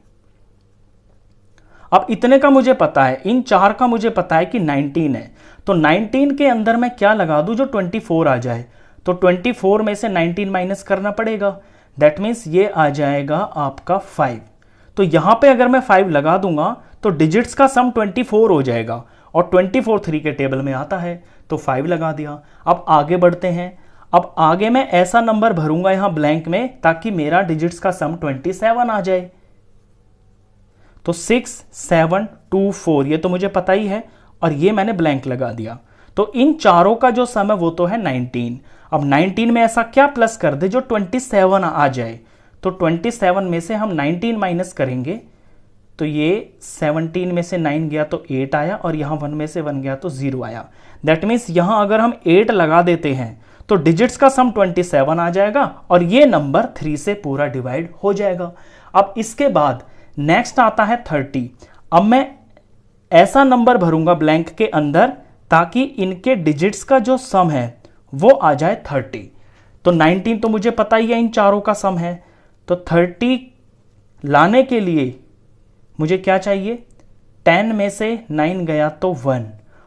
अब इतने का मुझे पता है, इन 4 का मुझे पता है कि 19 है। तो 19 के अंदर मैं क्या लगा दूं जो 24 आ जाए। तो 24 में से 19 माइनस करना पड़ेगा। दैट मीन्स ये आ जाएगा आपका 5। तो यहां पे अगर मैं 5 लगा दूंगा तो डिजिट्स का सम 24 हो जाएगा, और 24 3 के टेबल में आता है, तो 5 लगा दिया। अब आगे बढ़ते हैं। अब आगे मैं ऐसा नंबर भरूंगा यहां ब्लैंक में ताकि मेरा डिजिट्स का सम 27 आ जाए। तो 6724 ये तो मुझे पता ही है, और ये मैंने ब्लैंक लगा दिया। तो इन चारों का जो सम है वो तो है 19। अब 19 में ऐसा क्या प्लस कर दे जो 27 आ जाए। तो 27 में से हम 19 माइनस करेंगे, तो ये 17 में से 9 गया तो 8 आया, और यहां 1 में से 1 गया तो 0 आया। दैट मीन्स यहां अगर हम 8 लगा देते हैं तो डिजिट्स का सम 27 आ जाएगा, और ये नंबर 3 से पूरा डिवाइड हो जाएगा। अब इसके बाद नेक्स्ट आता है 30। अब मैं ऐसा नंबर भरूंगा ब्लैंक के अंदर ताकि इनके डिजिट्स का जो सम है वो आ जाए 30। तो 19 तो मुझे पता ही है इन चारों का सम है। तो 30 लाने के लिए मुझे क्या चाहिए, 10 में से 9 गया तो 1,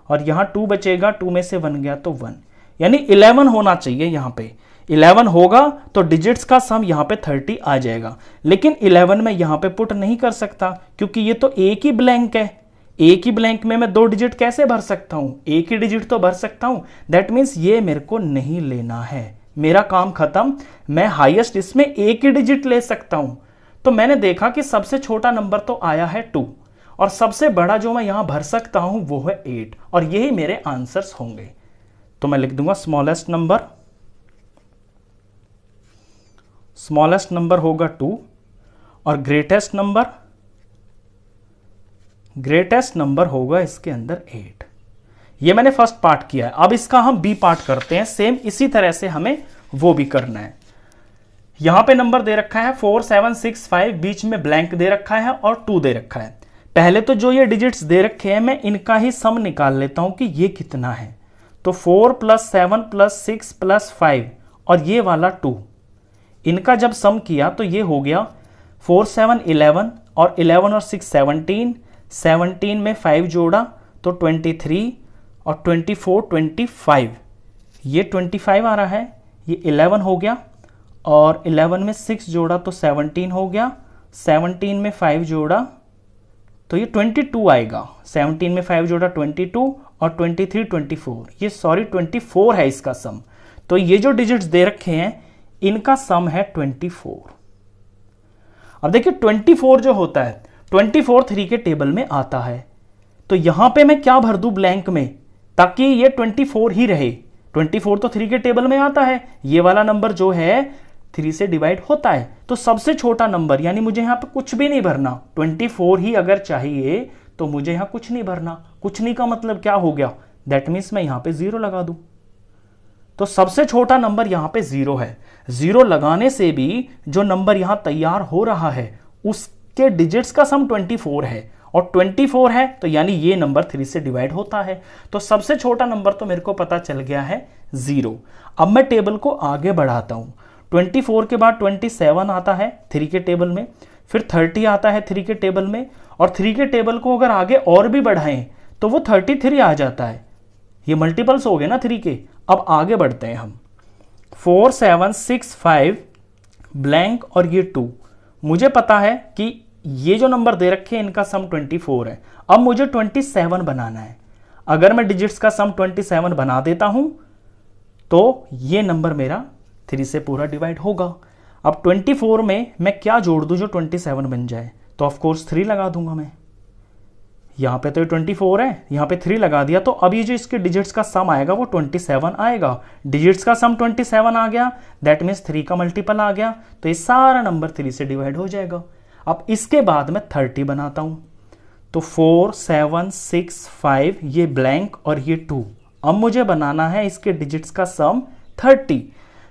और यहां 2 बचेगा, 2 में से 1 गया तो 1, यानी 11 होना चाहिए। यहां पे 11 होगा तो डिजिट्स का सम यहां पे 30 आ जाएगा, लेकिन 11 में यहां पे पुट नहीं कर सकता क्योंकि ये तो एक ही ब्लैंक है। एक ही ब्लैंक में मैं 2 डिजिट कैसे भर सकता हूं, एक ही डिजिट तो भर सकता हूं। दैट मीन्स ये मेरे को नहीं लेना है, मेरा काम खत्म। मैं हाईएस्ट इसमें एक ही डिजिट ले सकता हूं। तो मैंने देखा कि सबसे छोटा नंबर तो आया है 2 और सबसे बड़ा जो मैं यहां भर सकता हूं वो है 8 और यही मेरे आंसर्स होंगे। तो मैं लिख दूंगा स्मॉलेस्ट नंबर होगा 2 और ग्रेटेस्ट नंबर होगा इसके अंदर 8। ये मैंने फर्स्ट पार्ट किया है। अब इसका हम बी पार्ट करते हैं। सेम इसी तरह से हमें वो भी करना है। यहां पे नंबर दे रखा है 4 7 6 5, बीच में ब्लैंक दे रखा है और 2 दे रखा है। पहले तो जो ये डिजिट्स दे रखे हैं मैं इनका ही सम निकाल लेता हूं कि ये कितना है। तो 4 + 7 + 6 + 5 और ये वाला 2, इनका जब सम किया तो ये हो गया 4 7 11 और 11 और 6 17, 17 में 5 जोड़ा तो 23 और 24 25, ये 25 आ रहा है। ये 11 हो गया और 11 में 6 जोड़ा तो 17 हो गया, 17 में 5 जोड़ा तो ये 22 आएगा। 17 में 5 जोड़ा 22 और 23 24, ये सॉरी 24 है इसका सम। तो ये जो डिजिट्स दे रखे हैं इनका सम है 24। अब देखिए 24 जो होता है 24 3 के टेबल में आता है। तो यहां पे मैं क्या भर दूं ब्लैंक में ताकि ये 24 ही रहे। 24 तो 3 के टेबल में आता है, ये वाला नंबर जो है 3 से डिवाइड होता है। तो सबसे छोटा नंबर यानी मुझे यहां पे कुछ भी नहीं भरना, 24 ही अगर चाहिए तो मुझे यहां कुछ नहीं भरना। कुछ नहीं का मतलब क्या हो गया, दैट मीन्स मैं यहां पे 0 लगा दूं। तो सबसे छोटा नंबर यहां पे 0 है। 0 लगाने से भी जो नंबर यहां तैयार हो रहा है उसके डिजिट्स का सम 24 है और 24 है तो यानी ये नंबर 3 से डिवाइड होता है। तो सबसे छोटा नंबर तो मेरे को पता चल गया है 0। अब मैं टेबल को आगे बढ़ाता हूं। 24 के बाद 27 आता है 3 के टेबल में, फिर 30 आता है 3 के टेबल में, और 3 के टेबल को अगर आगे और भी बढ़ाएं तो वो 33 आ जाता है। ये मल्टीपल्स हो गए ना 3 के। अब आगे बढ़ते हैं हम। 4 7 6 5 ब्लैंक और ये 2, मुझे पता है कि ये जो नंबर दे रखे हैं इनका सम 24 है। अब मुझे 27 बनाना है। अगर मैं डिजिट्स का सम 27 बना देता हूं तो ये नंबर मेरा 3 से पूरा डिवाइड होगा। अब 24 में मैं क्या जोड़ दूं जो 27 बन जाए, तो ऑफ कोर्स 3 लगा दूंगा मैं। यहां पे तो 24 है, यहां पे 3 लगा दिया तो अब ये जो इसके डिजिट्स का सम आएगा वो 27 आएगा। डिजिट्स का सम 27 आ गया, दैट मीन्स 3 का मल्टीपल आ गया, तो ये सारा नंबर 3 से डिवाइड हो जाएगा। अब इसके बाद मैं 30 बनाता हूं। तो 4 7 6 5 ये ब्लैंक और ये 2। अब मुझे बनाना है इसके डिजिट्स का सम 30।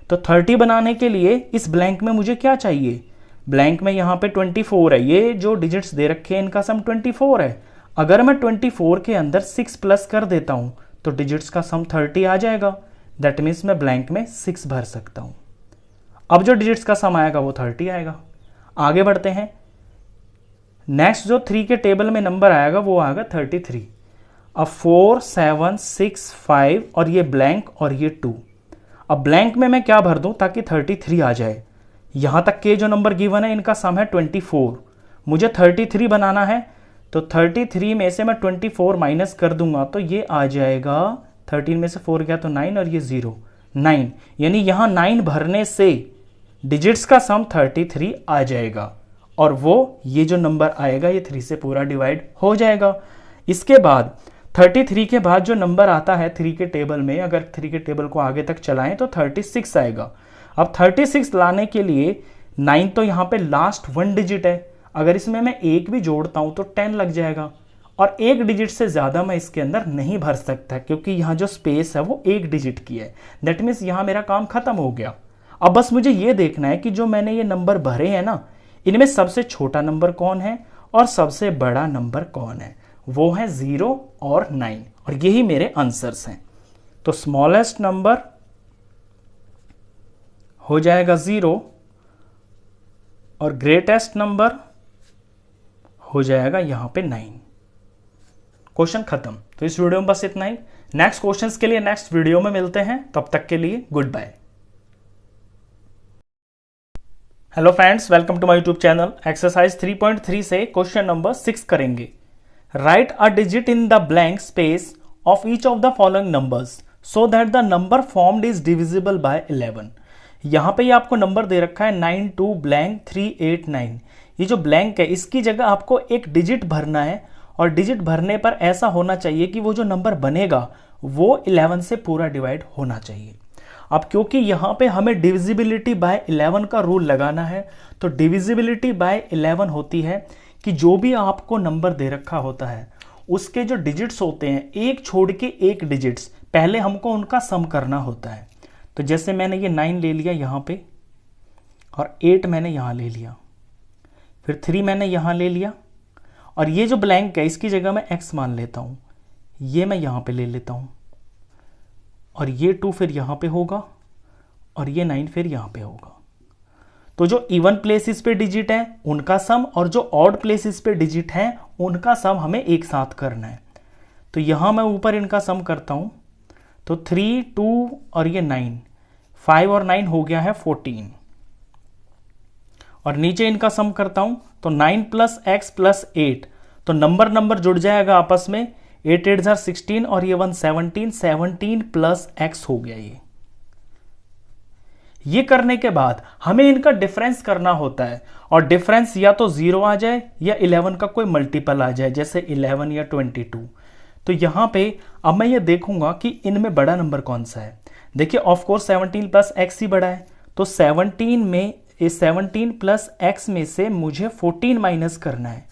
तो 30 बनाने के लिए इस ब्लैंक में मुझे क्या चाहिए, ब्लैंक में यहां पे 24 है। ये जो डिजिट्स दे रखे हैं इनका सम 24 है। अगर मैं 24 के अंदर 6 प्लस कर देता हूं तो डिजिट्स का सम 30 आ जाएगा। दैट मीन्स मैं ब्लैंक में 6 भर सकता हूं। अब जो डिजिट्स का सम आएगा वो 30 आएगा। आगे बढ़ते हैं। नेक्स्ट जो 3 के टेबल में नंबर आएगा वो आएगा 33। अब 4 7 6 5 और ये ब्लैंक और ये 2। अब ब्लैंक में मैं क्या भर दूं ताकि 33 आ जाए। यहां तक के जो नंबर गिवन है इनका सम है 24। मुझे 33 बनाना है तो 33 में से मैं 24 माइनस कर दूंगा तो ये आ जाएगा 13 में से 4 गया तो 9 और ये 0 9, यानी यहां 9 भरने से डिजिट्स का सम 33 आ जाएगा और वो ये जो नंबर आएगा ये 3 से पूरा डिवाइड हो जाएगा। इसके बाद 33 के बाद जो नंबर आता है 3 के टेबल में, अगर 3 के टेबल को आगे तक चलाएं तो 36 आएगा। अब 36 लाने के लिए 9 तो यहां पे लास्ट 1 डिजिट है, अगर इसमें मैं 1 भी जोड़ता हूं तो 10 लग जाएगा और 1 डिजिट से ज्यादा मैं इसके अंदर नहीं भर सकता क्योंकि यहां जो स्पेस है वो 1 डिजिट की है। दैट मीन्स यहां मेरा काम खत्म हो गया। अब बस मुझे ये देखना है कि जो मैंने ये नंबर भरे हैं ना, इनमें सबसे छोटा नंबर कौन है और सबसे बड़ा नंबर कौन है। वो है 0 और 9 और यही मेरे आंसर्स हैं। तो स्मॉलेस्ट नंबर हो जाएगा 0 और ग्रेटेस्ट नंबर हो जाएगा यहां पे 9। क्वेश्चन खत्म। तो इस वीडियो में बस इतना ही। नेक्स्ट क्वेश्चंस के लिए नेक्स्ट वीडियो में मिलते हैं, तब तक के लिए goodbye. Hello friends, welcome to my YouTube channel. Exercise 3.3 से क्वेश्चन नंबर 6 करेंगे। Write a digit in the blank space of each of the following numbers so that the number formed is divisible by 11। यहाँ पे ये आपको number दे रखा है 92 blank 389। ये जो ब्लैंक है इसकी जगह आपको एक डिजिट भरना है और डिजिट भरने पर ऐसा होना चाहिए कि वो जो नंबर बनेगा वो 11 से पूरा डिवाइड होना चाहिए। अब क्योंकि यहाँ पे हमें डिविजिबिलिटी बाय 11 का रूल लगाना है, तो डिविजिबिलिटी बाय 11 होती है कि जो भी आपको नंबर दे रखा होता है उसके जो डिजिट्स होते हैं एक छोड़ के एक डिजिट्स पहले हमको उनका सम करना होता है। तो जैसे मैंने ये 9 ले लिया यहाँ पे और 8 मैंने यहाँ ले लिया, फिर 3 मैंने यहाँ ले लिया और ये जो ब्लैंक है इसकी जगह मैं x मान लेता हूँ, ये मैं यहाँ पे ले लेता हूँ और ये 2 फिर यहाँ पे होगा और ये 9 फिर यहाँ पे होगा। तो जो इवन प्लेसेस पे डिजिट है उनका सम और जो ऑड प्लेसेस पे डिजिट है उनका सम हमें एक साथ करना है। तो यहाँ मैं ऊपर इनका सम करता हूँ, तो 3, 2 और ये 9, 5 और 9 हो गया है 14 और नीचे इनका सम करता हूँ तो 9 प्लस x प्लस 8, तो नंबर जुड़ जाएगा आपस में, 8 8 16 और ये 1 17, 17 प्लस x हो गया। ये करने के बाद हमें इनका डिफरेंस करना होता है और डिफरेंस या तो 0 आ जाए या 11 का कोई मल्टीपल आ जाए, जैसे 11 या 22। तो यहां पे अब मैं ये देखूंगा कि इनमें बड़ा नंबर कौन सा है। देखिए ऑफ कोर्स 17 प्लस x ही बड़ा है, तो 17 प्लस x में से मुझे 14 माइनस करना है।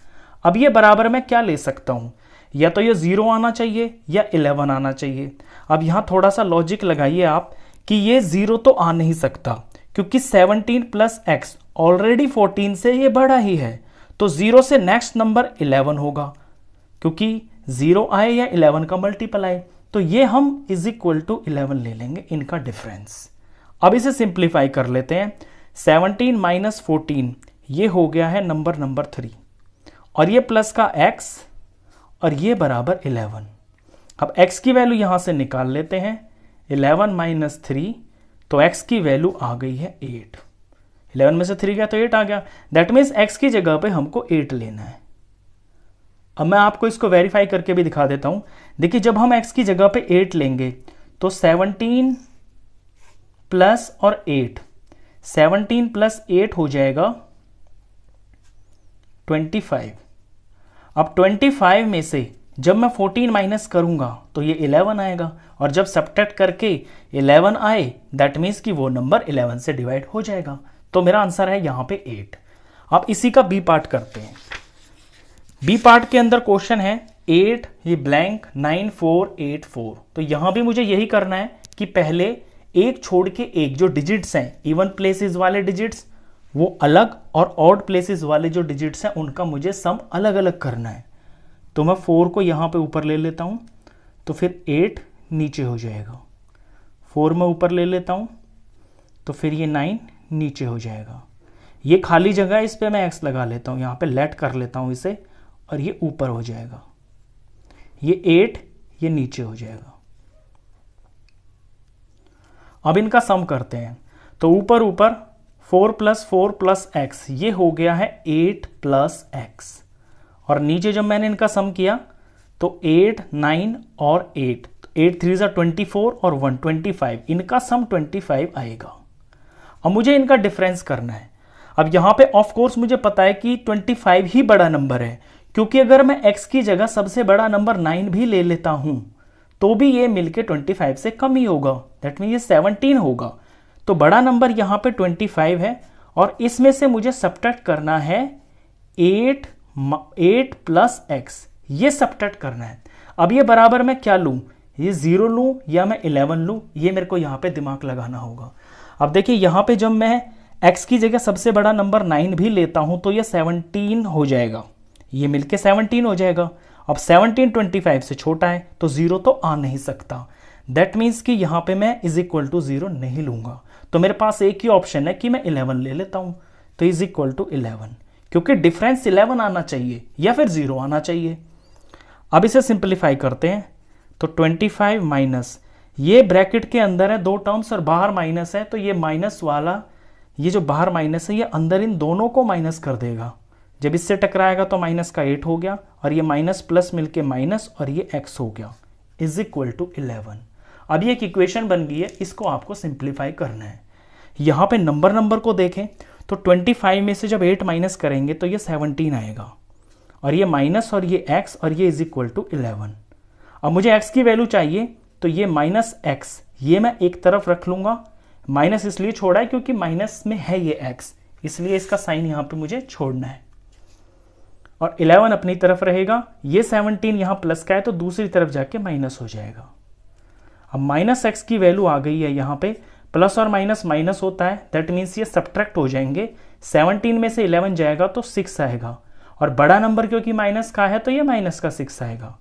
अब ये बराबर मैं क्या ले सकता हूं, या तो ये 0 आना चाहिए या 11 आना चाहिए। अब यहां थोड़ा सा लॉजिक लगाइए आप कि ये 0 तो आ नहीं सकता क्योंकि 17 प्लस x ऑलरेडी 14 से ये बड़ा ही है, तो 0 से नेक्स्ट नंबर 11 होगा क्योंकि 0 आए या 11 का मल्टीपल आए, तो ये हम इज इक्वल टू 11 ले लेंगे इनका डिफरेंस। अब इसे सिंप्लीफाई कर लेते हैं। 17 माइनस 14 ये हो गया है नंबर 3 और ये प्लस का x और ये बराबर 11। अब x की वैल्यू यहां से निकाल लेते हैं, 11 माइनस 3, तो x की वैल्यू आ गई है 8। 11 में से 3 गया तो 8 आ गया, दैट मीन्स x की जगह पे हमको 8 लेना है। अब मैं आपको इसको वेरीफाई करके भी दिखा देता हूं। देखिए जब हम x की जगह पे 8 लेंगे तो 17 प्लस और 8, 17 प्लस 8 हो जाएगा 25। अब 25 में से जब मैं 14 माइनस करूंगा तो ये 11 आएगा और जब सब्ट्रैक्ट करके 11 आए दैट मीन्स कि वो नंबर 11 से डिवाइड हो जाएगा। तो मेरा आंसर है यहाँ पे 8। अब इसी का बी पार्ट करते हैं। बी पार्ट के अंदर क्वेश्चन है 8 ये ब्लैंक 9 4 8 4। तो यहां भी मुझे यही करना है कि पहले एक छोड़ के एक जो डिजिट्स हैं इवन प्लेसेस वाले डिजिट्स वो अलग और ऑड प्लेसेस वाले जो डिजिट्स हैं उनका मुझे सम अलग अलग करना है। तो मैं 4 को यहाँ पे ऊपर ले लेता हूँ, तो फिर 8 नीचे हो जाएगा। 4 में ऊपर ले लेता हूँ तो फिर ये 9 नीचे हो जाएगा। ये खाली जगह इस पे मैं x लगा लेता हूँ, यहाँ पे लेट कर लेता हूँ इसे और ये ऊपर हो जाएगा। ये 8 ये नीचे हो जाएगा। अब इनका सम करते हैं, तो ऊपर 4 प्लस x ये हो गया है 8 प्लस x और नीचे जब मैंने इनका सम किया तो 8 9 और 8, 8 3 24 और 1 25, इनका सम 25 आएगा। अब मुझे इनका डिफरेंस करना है। अब यहां पे ऑफ कोर्स मुझे पता है कि 25 ही बड़ा नंबर है, क्योंकि अगर मैं x की जगह सबसे बड़ा नंबर 9 भी ले लेता हूं तो भी ये मिलके 25 से कम ही होगा, दैट मीन ये 17 होगा। तो बड़ा नंबर यहाँ पे 25 है और इसमें से मुझे सब्ट्रैक्ट करना है 8 प्लस x, ये सब्ट्रैक्ट करना है। अब ये बराबर मैं क्या लूँ, ये 0 लूँ या मैं 11 लूँ, ये मेरे को यहाँ पे दिमाग लगाना होगा। अब देखिए यहाँ पे जब मैं x की जगह सबसे बड़ा नंबर 9 भी लेता हूँ तो ये 17 हो जाएगा, ये मिलके 17 हो जाएगा। अब 17 25 से छोटा है तो 0 तो आ नहीं सकता, दैट मीन्स कि यहाँ पे मैं इज इक्वल टू 0 नहीं लूंगा। तो मेरे पास एक ही ऑप्शन है कि मैं 11 ले लेता हूँ, तो इज इक्वल टू 11, क्योंकि डिफरेंस 11 आना चाहिए या फिर 0 आना चाहिए। अब इसे सिंप्लीफाई करते हैं, तो 25 माइनस ये ब्रैकेट के अंदर है 2 टर्म्स और बाहर माइनस है, तो ये माइनस वाला ये जो बाहर माइनस है ये अंदर इन दोनों को माइनस कर देगा, जब इससे टकराएगा तो माइनस का 8 हो गया और ये माइनस प्लस मिलके माइनस और ये x हो गया इज इक्वल टू 11। अब ये एक इक्वेशन बन गई है, इसको आपको सिंप्लीफाई करना है। यहाँ पे नंबर को देखें तो 25 में से जब 8 माइनस करेंगे तो ये 17 आएगा और ये माइनस और ये x और ये इज इक्वल टू 11। अब मुझे x की वैल्यू चाहिए तो ये माइनस x ये मैं एक तरफ रख लूंगा, माइनस इसलिए छोड़ा है क्योंकि माइनस में है ये x, इसलिए इसका साइन यहाँ पे मुझे छोड़ना है और 11 अपनी तरफ रहेगा। ये 17 यहाँ प्लस का है तो दूसरी तरफ जाके माइनस हो जाएगा। अब माइनस x की वैल्यू आ गई है, यहाँ पे प्लस और माइनस माइनस होता है, दैट मीन्स ये सब्ट्रैक्ट हो जाएंगे। 17 में से 11 जाएगा तो 6 आएगा और बड़ा नंबर क्योंकि माइनस का है तो ये माइनस का 6 आएगा।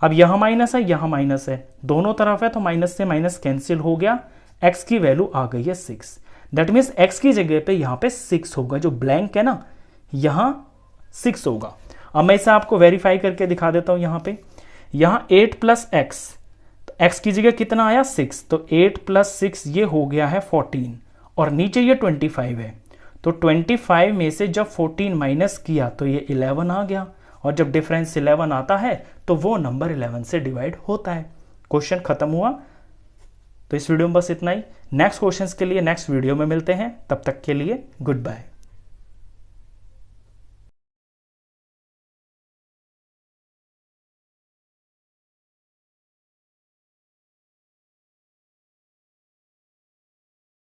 अब यहाँ माइनस है यहाँ माइनस है, दोनों तरफ है तो माइनस से माइनस कैंसिल हो गया, x की वैल्यू आ गई है 6। दैट मीन्स x की जगह पे यहाँ पे 6 होगा, जो ब्लैंक है ना यहाँ 6 होगा। अब मैं इसे आपको वेरीफाई करके दिखा देता हूँ। यहाँ 8 प्लस एक्स, तो x की जगह कितना आया 6, तो 8 प्लस 6 ये हो गया है 14 और नीचे ये 25 है, तो 25 में से जब 14 माइनस किया तो ये 11 आ गया और जब डिफरेंस 11 आता है तो वो नंबर 11 से डिवाइड होता है। क्वेश्चन खत्म हुआ। तो इस वीडियो में बस इतना ही। नेक्स्ट क्वेश्चंस के लिए नेक्स्ट वीडियो में मिलते हैं, तब तक के लिए गुड बाय।